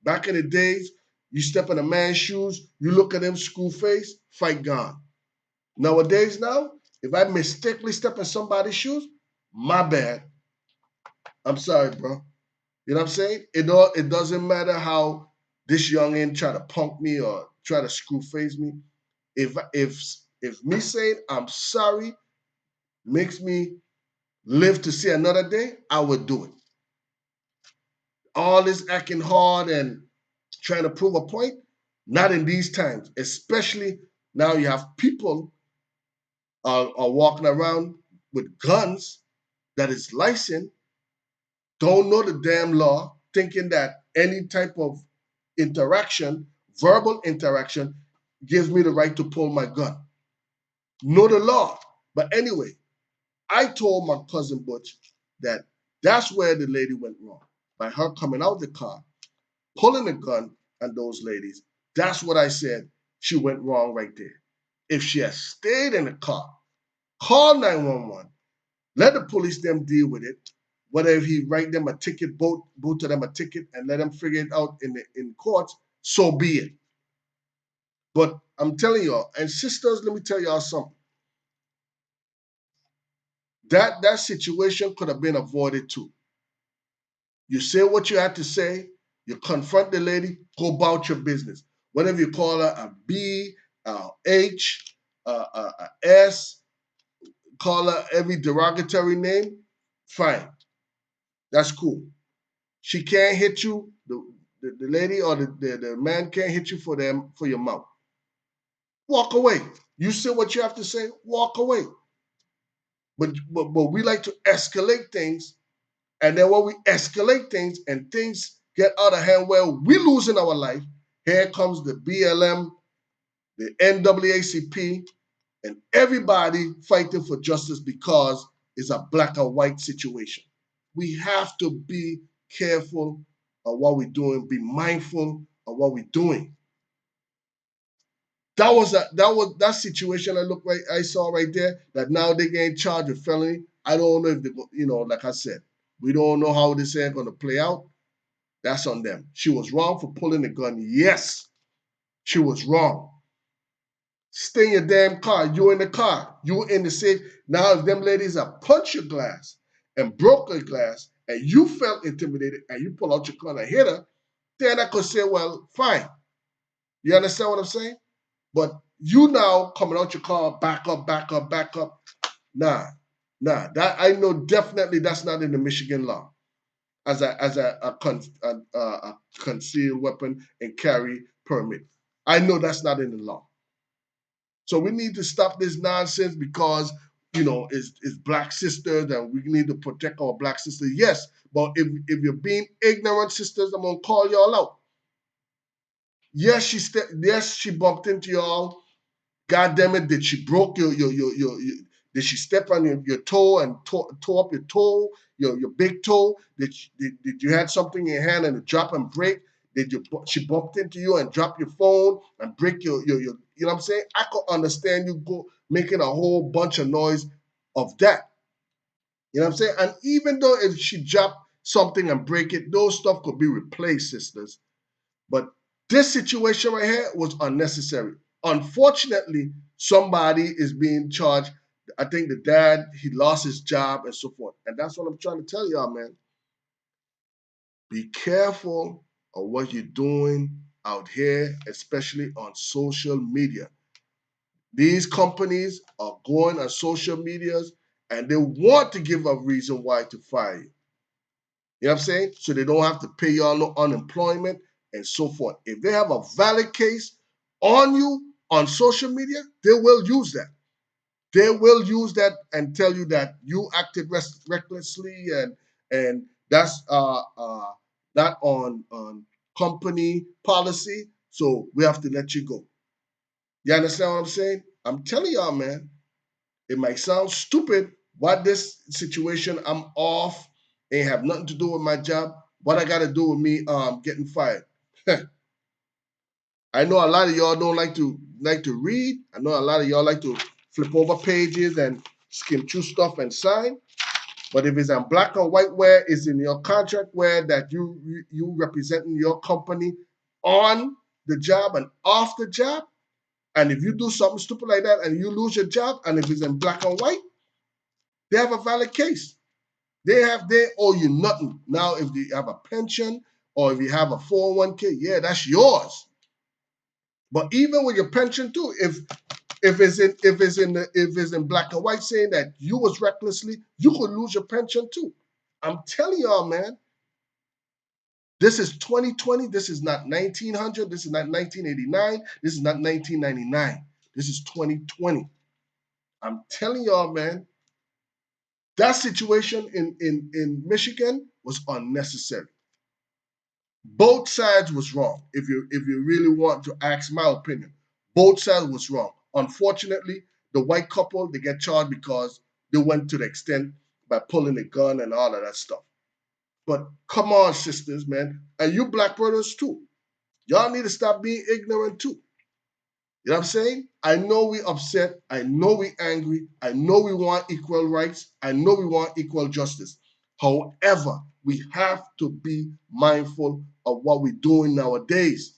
Back in the days, you step in a man's shoes, you look at him, school face, fight gone. Nowadays now, if I mistakenly step in somebody's shoes, my bad. I'm sorry, bro. You know what I'm saying? It doesn't matter how this youngin try to punk me or try to screw face me. If me saying I'm sorry makes me live to see another day, I would do it. All this acting hard and trying to prove a point, not in these times. Especially now you have people are walking around with guns that is licensed, don't know the damn law, thinking that any type of interaction, verbal interaction, gives me the right to pull my gun. Know the law. But anyway, I told my cousin Butch that that's where the lady went wrong. By her coming out the car, pulling a gun on those ladies, that's what I said. She went wrong right there. If she had stayed in the car, call 911, let the police them deal with it. Whether if he write them a ticket, both of them a ticket, and let them figure it out in courts, so be it. But I'm telling y'all, and sisters, let me tell y'all something. That situation could have been avoided too. You say what you had to say, you confront the lady, go about your business. Whatever you call her, a B, a H, a S, call her every derogatory name, fine. That's cool. She can't hit you, the lady or the man can't hit you for your mouth. Walk away. You say what you have to say, walk away. But we like to escalate things. And then when we escalate things and things get out of hand where we losing our life, here comes the BLM, the NAACP, and everybody fighting for justice because it's a black and white situation. We have to be careful of what we're doing, be mindful of what we're doing. That situation I saw right there, that now they're getting charged with felony. I don't know if they, like I said, we don't know how this ain't gonna play out. That's on them. She was wrong for pulling the gun. Yes, she was wrong. Stay in your damn car. You in the car. You in the safe. Now, if them ladies have punched your glass and broke your glass and you felt intimidated and you pull out your gun and hit her, then I could say, well, fine. You understand what I'm saying? But you now coming out your car, back up, back up, back up. Nah. That I know definitely that's not in the Michigan law as a concealed weapon and carry permit. I know that's not in the law. So we need to stop this nonsense because it's black sisters and we need to protect our black sisters. Yes, but if you're being ignorant, sisters, I'm gonna call y'all out. Yes, she bumped into y'all. God damn it, did she broke your did she step on your toe and tore up your toe, your big toe? Did you had something in your hand and it drop and break? She bumped into you and drop your phone and break your you know what I'm saying? I could understand you go making a whole bunch of noise of that. You know what I'm saying? And even though if she dropped something and break it, those stuff could be replaced, sisters. But this situation right here was unnecessary. Unfortunately, somebody is being charged. I think the dad, he lost his job and so forth. And that's what I'm trying to tell y'all, man. Be careful of what you're doing out here, especially on social media. These companies are going on social medias and they want to give a reason why to fire you. You know what I'm saying? So they don't have to pay you all no unemployment and so forth. If they have a valid case on you on social media, they will use that. They will use that and tell you that you acted recklessly and that's not on company policy. So we have to let you go. You understand what I'm saying? I'm telling y'all, man. It might sound stupid. What this situation, I'm off, ain't have nothing to do with my job. What I got to do with me getting fired? I know a lot of y'all don't like to read. I know a lot of y'all like to flip over pages and skim through stuff and sign. But if it's in black and white, where it's in your contract, where that you representing your company on the job and off the job, and if you do something stupid like that and you lose your job, and if it's in black and white, they have a valid case. They owe you nothing. Now, if you have a pension or if you have a 401k, yeah, that's yours. But even with your pension too, if it's in black and white saying that you was recklessly, you could lose your pension too. I'm telling y'all, man, this is 2020. This is not 1900. This is not 1989. This is not 1999. This is 2020. I'm telling y'all, man, that situation in Michigan was unnecessary. Both sides was wrong. If you really want to ask my opinion, both sides was wrong. Unfortunately, the white couple they get charged because they went to the extent by pulling a gun and all of that stuff. But come on, sisters, man, and you black brothers too. Y'all need to stop being ignorant too. You know what I'm saying? I know we upset. I know we angry. I know we want equal rights. I know we want equal justice. However, we have to be mindful of what we're doing nowadays.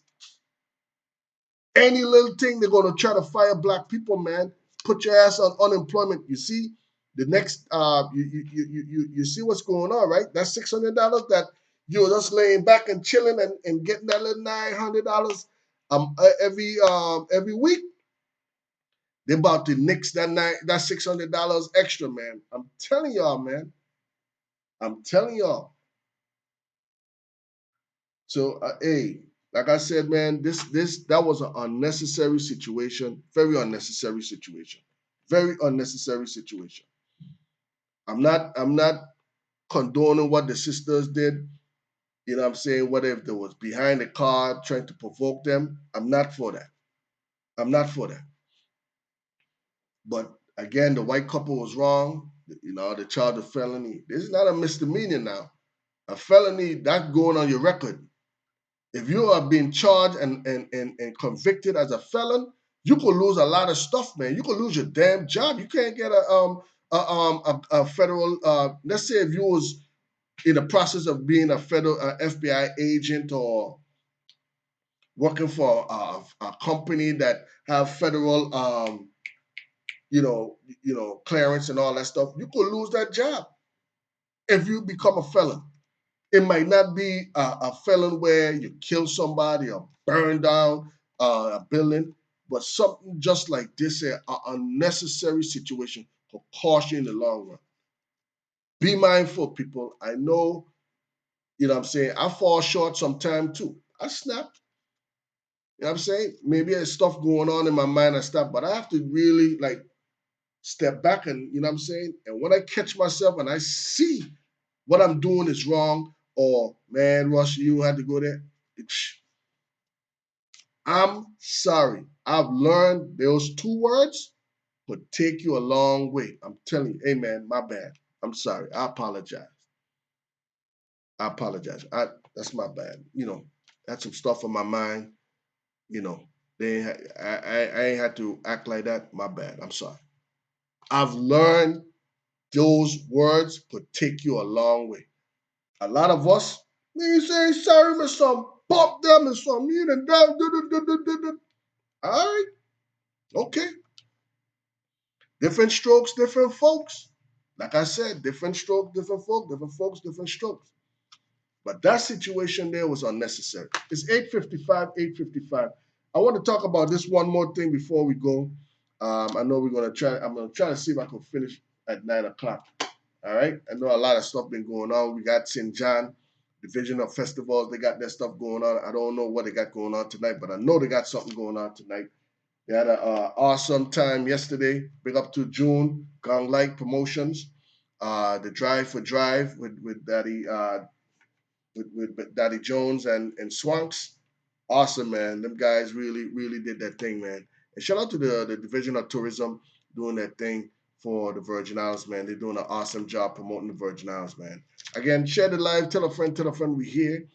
Any little thing they're gonna try to fire black people, man. Put your ass on unemployment. You see, the next you see what's going on, right? That's $600 that you're just laying back and chilling and getting that little $900 every week. They about to nix that $600 extra, man. I'm telling y'all, man. I'm telling y'all. So, hey, like I said, man, that was an unnecessary situation, very unnecessary situation, very unnecessary situation. I'm not condoning what the sisters did. You know what I'm saying? Whether if they was behind the car trying to provoke them, I'm not for that. I'm not for that. But again, the white couple was wrong. You know, the charge of felony. This is not a misdemeanor now. A felony, that's going on your record. If you are being charged and convicted as a felon, you could lose a lot of stuff, man. You could lose your damn job. You can't get a federal. Let's say if you was in the process of being a federal FBI agent or working for a company that have federal clearance and all that stuff, you could lose that job if you become a felon. It might not be a felon where you kill somebody or burn down a building, but something just like this, an unnecessary situation could cost you in the long run. Be mindful, people. I know, you know what I'm saying, I fall short sometime too. I snap. You know what I'm saying? Maybe there's stuff going on in my mind and stuff, but I have to really like step back and, you know what I'm saying? And when I catch myself and I see what I'm doing is wrong, or man, Russ, you had to go there. I'm sorry. I've learned those two words would take you a long way. I'm telling you, hey man, my bad. I'm sorry. I apologize. I apologize. That's my bad. You know, that's some stuff on my mind. You know, I ain't had to act like that. My bad. I'm sorry. I've learned those words could take you a long way. A lot of us, we say sorry, but some bump them and some you and down. All right, okay. Different strokes, different folks. Like I said, different stroke, different folk, different folks, different strokes. But that situation there was unnecessary. It's 8:55, 8:55. I want to talk about this one more thing before we go. I know I'm going to try to see if I can finish at 9 o'clock. All right. I know a lot of stuff been going on. We got St. John Division of Festivals. They got their stuff going on. I don't know what they got going on tonight, but I know they got something going on tonight. They had an awesome time yesterday. Big up to June, Gong Light Promotions. The Drive for Drive with Daddy with Daddy Jones and Swanks. Awesome, man. Them guys really did that thing, man. And shout out to the Division of Tourism doing that thing for the Virgin Islands, man. They're doing an awesome job promoting the Virgin Islands, man. Again, share the live, tell a friend, we're here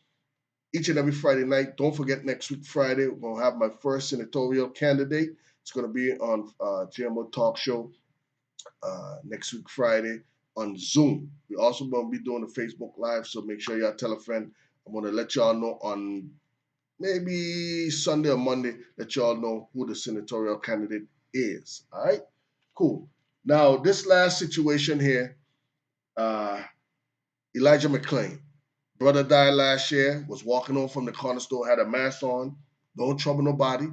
each and every Friday night. Don't forget, next week, Friday, we're going to have my first senatorial candidate. It's going to be on JMO Talk Show next week, Friday, on Zoom. We're also going to be doing a Facebook Live, so make sure y'all tell a friend. I'm going to let y'all know on maybe Sunday or Monday, let y'all know who the senatorial candidate is. All right? Cool. Now, this last situation here, Elijah McClain. Brother died last year, was walking home from the corner store, had a mask on, don't trouble nobody,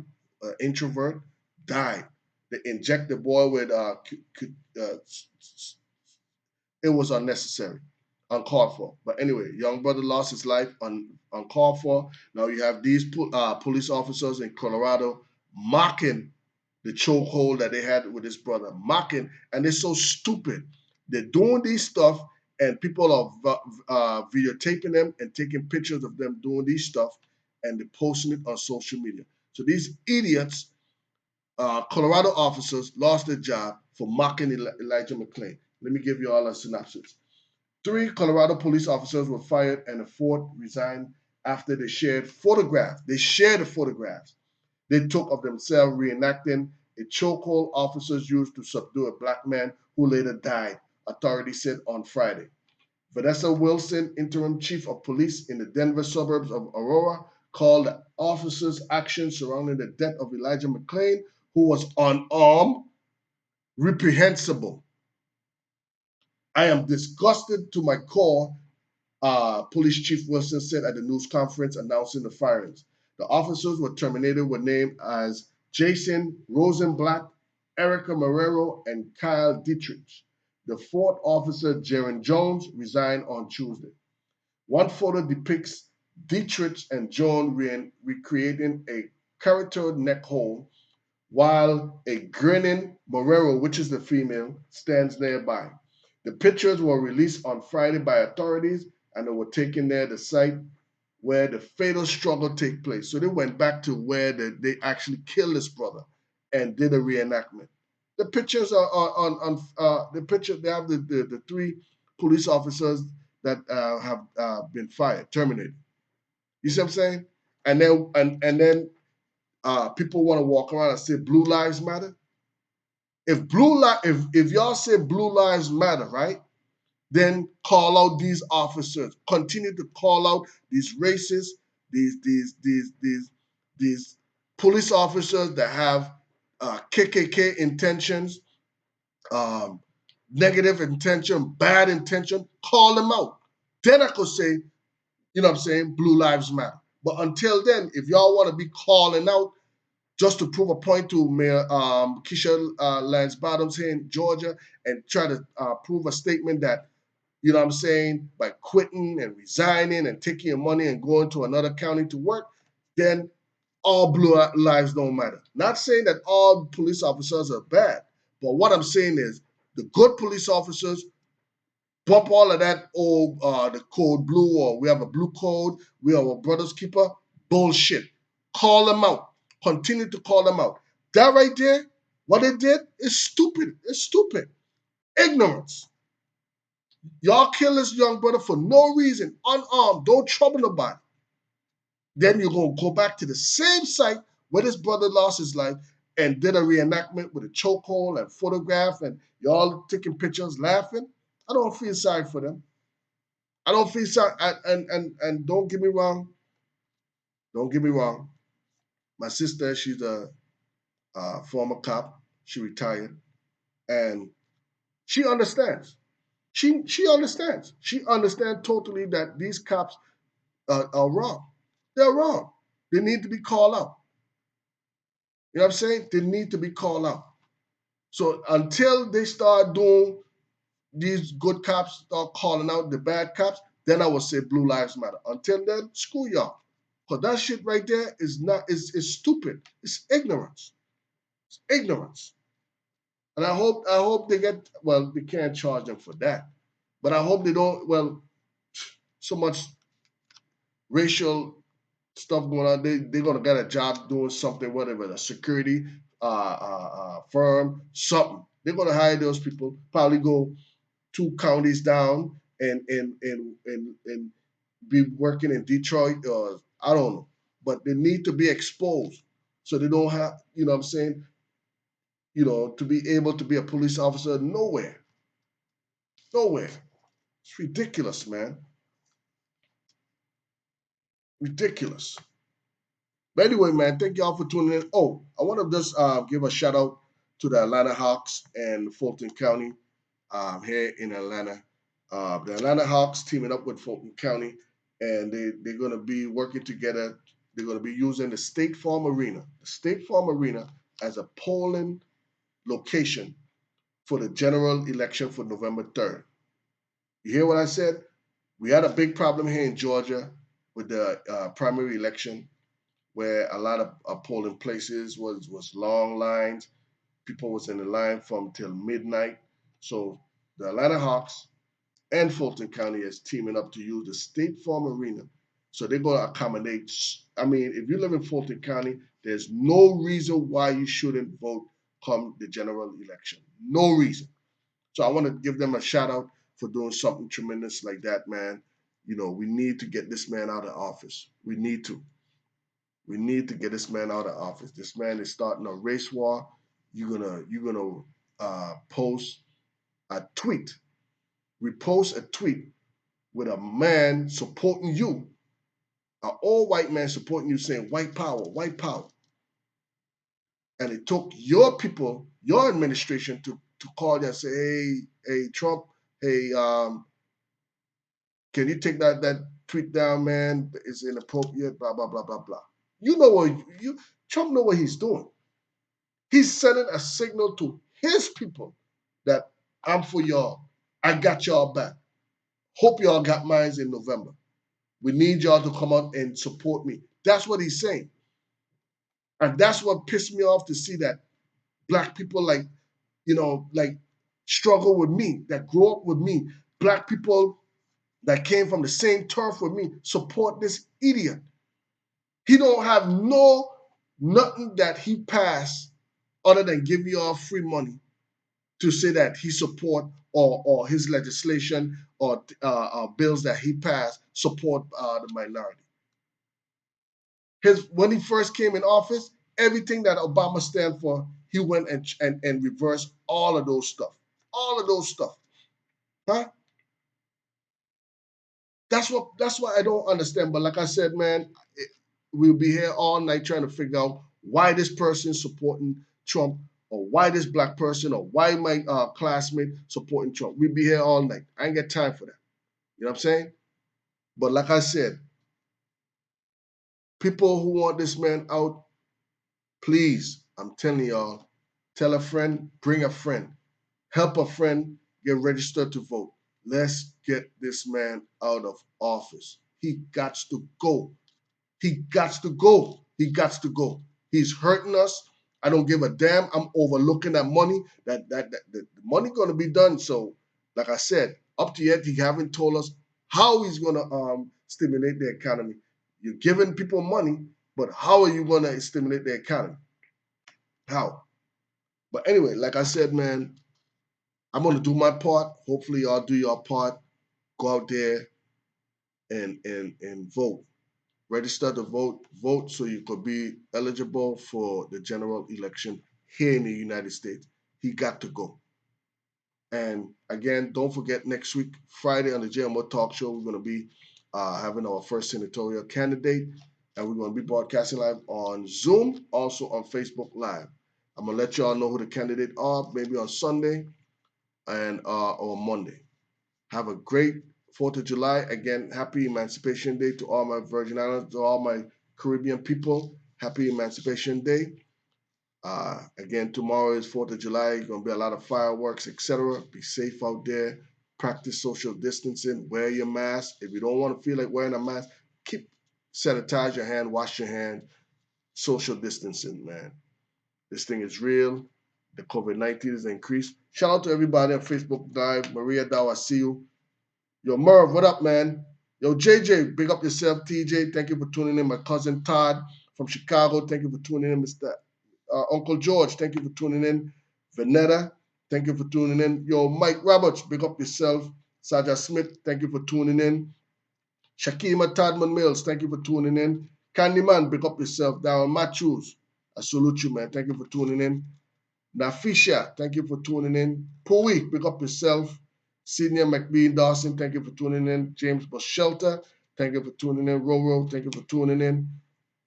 introvert, died. They inject the boy with, it was unnecessary, uncalled for. But anyway, young brother lost his life uncalled for. Now you have these police officers in Colorado mocking the chokehold that they had with his brother, mocking, and they're so stupid. They're doing these stuff, and people are videotaping them and taking pictures of them doing these stuff, and they're posting it on social media. So these idiots, Colorado officers, lost their job for mocking Elijah McClain. Let me give you all a synopsis. 3 Colorado police officers were fired, and a 4th resigned after they shared photographs. They shared the photographs they took of themselves reenacting a chokehold officers used to subdue a black man who later died, authorities said on Friday. Vanessa Wilson, interim chief of police in the Denver suburbs of Aurora, called the officers' actions surrounding the death of Elijah McClain, who was unarmed, reprehensible. I am disgusted to my core, Police Chief Wilson said at the news conference announcing the firings. The officers were terminated were named as Jason Rosenblatt, Erica Marrero, and Kyle Dietrich. The 4th officer, Jaron Jones, resigned on Tuesday. One photo depicts Dietrich and Jones recreating a carotid neck hole, while a grinning Marrero, which is the female, stands nearby. The pictures were released on Friday by authorities, and they were taken near the site where the fatal struggle took place. So they went back to where they actually killed this brother and did a reenactment. The pictures are on the picture. They have the 3 police officers that have been fired, terminated. You see what I'm saying? And then people want to walk around and say Blue Lives Matter. If y'all say Blue Lives Matter, right? Then call out these officers. Continue to call out these racists, these police officers that have KKK intentions, negative intention, bad intention. Call them out. Then I could say, you know what I'm saying, Blue Lives Matter. But until then, if y'all want to be calling out just to prove a point to Mayor Keisha Lance Bottoms here in Georgia and try to prove a statement that, you know what I'm saying, by quitting and resigning and taking your money and going to another county to work, then all blue lives don't matter. Not saying that all police officers are bad, but what I'm saying is the good police officers bump all of that old the code blue, or we have a blue code, we are a brother's keeper bullshit. Call them out. Continue to call them out. That right there, what it did is stupid. It's stupid. Ignorance. Y'all kill this young brother for no reason, unarmed, don't trouble nobody. Then you're gonna go back to the same site where this brother lost his life and did a reenactment with a chokehold and photograph, and y'all taking pictures, laughing. I don't feel sorry for them. I don't feel sorry. And don't get me wrong. Don't get me wrong. My sister, she's a former cop. She retired, and she understands. She understands. She understands totally that these cops are wrong. They're wrong. They need to be called out. You know what I'm saying? They need to be called out. So until they start doing, these good cops start calling out the bad cops, then I would say Blue Lives Matter. Until then, screw y'all. Because that shit right there is stupid. It's ignorance. It's ignorance. And I hope they get, well, they can't charge them for that. But I hope they don't, well, so much racial stuff going on. They're gonna get a job doing something, whatever, a security firm, something. They're gonna hire those people, probably go 2 counties down and be working in Detroit or I don't know. But they need to be exposed so they don't have, you know what I'm saying, to be able to be a police officer nowhere. Nowhere. It's ridiculous, man. Ridiculous. But anyway, man, thank y'all for tuning in. Oh, I want to just give a shout out to the Atlanta Hawks and Fulton County here in Atlanta. The Atlanta Hawks teaming up with Fulton County, and they're going to be working together. They're going to be using the State Farm Arena, as a polling location for the general election for November 3rd. You hear what I said? We had a big problem here in Georgia with the primary election, where a lot of polling places was long lines. People was in the line from till midnight. So the Atlanta Hawks and Fulton County is teaming up to use the State Farm Arena. So they're going to accommodate. I mean, if you live in Fulton County, there's no reason why you shouldn't vote come the general election. No reason. So I want to give them a shout out for doing something tremendous like that, man. We need to get this man out of office. We need to. We need to get this man out of office. This man is starting a race war. You're gonna post a tweet, repost a tweet with a man supporting you, an all white man supporting you, saying white power, white power. And it took your people, your administration, to call you and say, hey, Trump, hey, can you take that tweet down, man? It's inappropriate, blah blah blah blah blah. You know what Trump know what he's doing. He's sending a signal to his people that I'm for y'all. I got y'all back. Hope y'all got mine in November. We need y'all to come out and support me. That's what he's saying. And that's what pissed me off to see that black people like struggle with me, that grow up with me, black people that came from the same turf with me, support this idiot. He don't have nothing that he passed other than give y'all free money to say that he support or his legislation or bills that he passed support the minority. When he first came in office, everything that Obama stand for, he went and reversed all of those stuff. All of those stuff. Huh? That's what I don't understand. But like I said, man, we'll be here all night trying to figure out why this person supporting Trump, or why this black person, or why my classmate supporting Trump. We'll be here all night. I ain't got time for that. You know what I'm saying? But like I said, people who want this man out, please, I'm telling y'all, tell a friend, bring a friend, help a friend get registered to vote. Let's get this man out of office. He got to go. He got to go. He got to go. He's hurting us. I don't give a damn. I'm overlooking that money. That the money gonna be done. So, like I said, up to yet he haven't told us how he's gonna stimulate the economy. You're giving people money, but how are you gonna stimulate the economy? How? But anyway, like I said, man, I'm gonna do my part. Hopefully, y'all do your part. Go out there and vote. Register to vote so you could be eligible for the general election here in the United States. He got to go. And again, don't forget next week, Friday on the JMO Talk Show, we're going to be having our first senatorial candidate, and we're going to be broadcasting live on Zoom, also on Facebook Live. I'm going to let y'all know who the candidate are, maybe on Sunday and or Monday. Have a great 4th of July. Again, happy Emancipation Day to all my Virgin Islands, to all my Caribbean people. Happy Emancipation Day. Again, tomorrow is 4th of July. Going to be a lot of fireworks, etc. Be safe out there. Practice social distancing. Wear your mask. If you don't want to feel like wearing a mask, sanitize your hand, wash your hand. Social distancing, man. This thing is real. The COVID-19 is increased. Shout out to everybody on Facebook Live. Maria Dow, I see you. Yo, Merv, what up, man? Yo, JJ, big up yourself. TJ, thank you for tuning in. My cousin Todd from Chicago, thank you for tuning in. Mr. Uncle George, thank you for tuning in. Vanetta, thank you for tuning in. Yo, Mike Roberts, big up yourself. Saja Smith, thank you for tuning in. Shakima Tadman Mills, thank you for tuning in. Candyman, big up yourself. Darren Matthews, I salute you, man. Thank you for tuning in. Nafisha, thank you for tuning in. Pui, big up yourself. Senior McBean Dawson, thank you for tuning in. James Bushelter, thank you for tuning in. Roro, thank you for tuning in.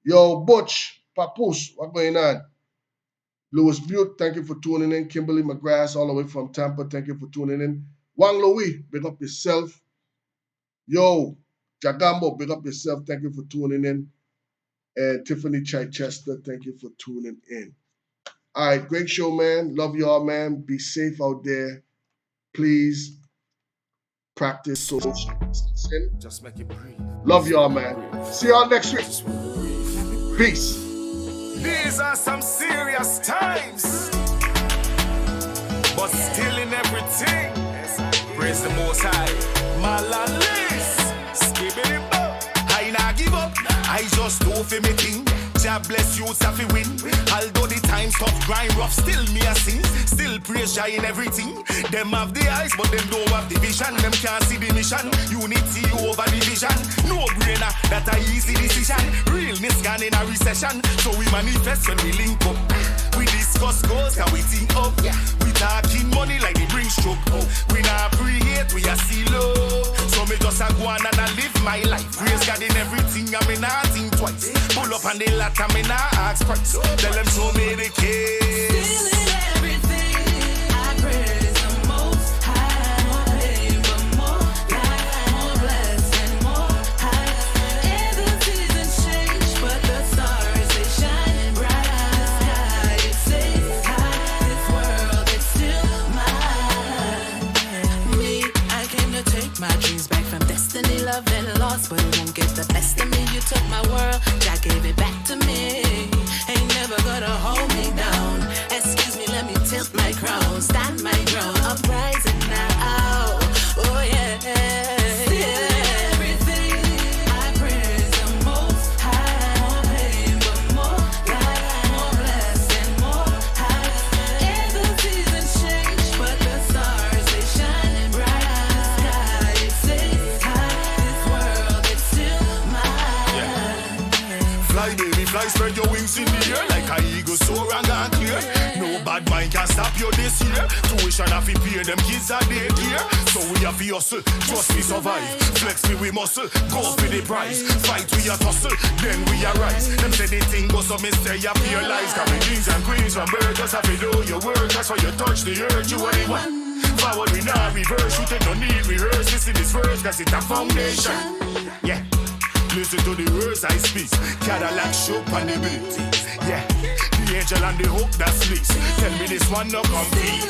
Yo, Butch, Papoose, what's going on? Louis Butte, thank you for tuning in. Kimberly McGrath, all the way from Tampa, thank you for tuning in. Wang Louis, big up yourself. Yo, Jagambo, big up yourself, thank you for tuning in. And Tiffany Chichester, thank you for tuning in. All right, great show, man. Love y'all, man. Be safe out there. Please practice social distancing. Just make it breathe. Love y'all, man. See y'all next week. Peace. These are some serious times, but still in everything, praise the Most High. Malalis, skibbity-bop. I not give up, I just do for me thing. God bless you, Safi win. Although the times tough, grind rough, still me a sing. Still praise Jah in everything. Them have the eyes, but them don't have the vision. Them can't see the mission. Unity over division. No brainer, that a easy decision. Realness gone in a recession. So we manifest when we link up. We discuss goals, can we think up? We talking money like they bring stroke. We not pre-hate, we are see love. So me just a go on and I live my life. Praise God in everything, I me not think twice. Pull up on the lat, I me not ask price. Tell them show me the case. Still in everything, I praise the Most High. More pain, but more life, more blessed and more high. And the seasons change, but the stars they shine bright. The sky it stays high. This world it's still mine. Me, I came to take my dreams back from destiny, love and loss, but it won't get the best of me. You took my world, God gave it back to me. Ain't never gonna hold me down. Excuse me, let me tilt my crown. Stand my ground, uprising now. Oh yeah. Still everything, I praise the Most High. More pain, but more life, more blessed and more high. And the seasons change, but the stars they shine bright. The sky it stays high. This world it's still mine. Fly, baby, fly, spread your wings in the air like a eagle, soar and gone clear. No bad mind can stop you this year. Tuition have to pay, them kids are daycare. So we have to hustle, trust me survive. Flex me, we muscle, go for the prize. Fight, we a tussle, then we arise. Them say the thing goes so me stay up your lives. Got me kings and queens from birth, just have to do your work. That's why you touch the earth, you are the one. Forward we not reverse, you take no need rehearse. Listen this verse, cause it's a foundation. Yeah. Listen to the words I speak. Cadillac show on the beat. Yeah, the angel and the hope that sleeps. Tell me this one no complete.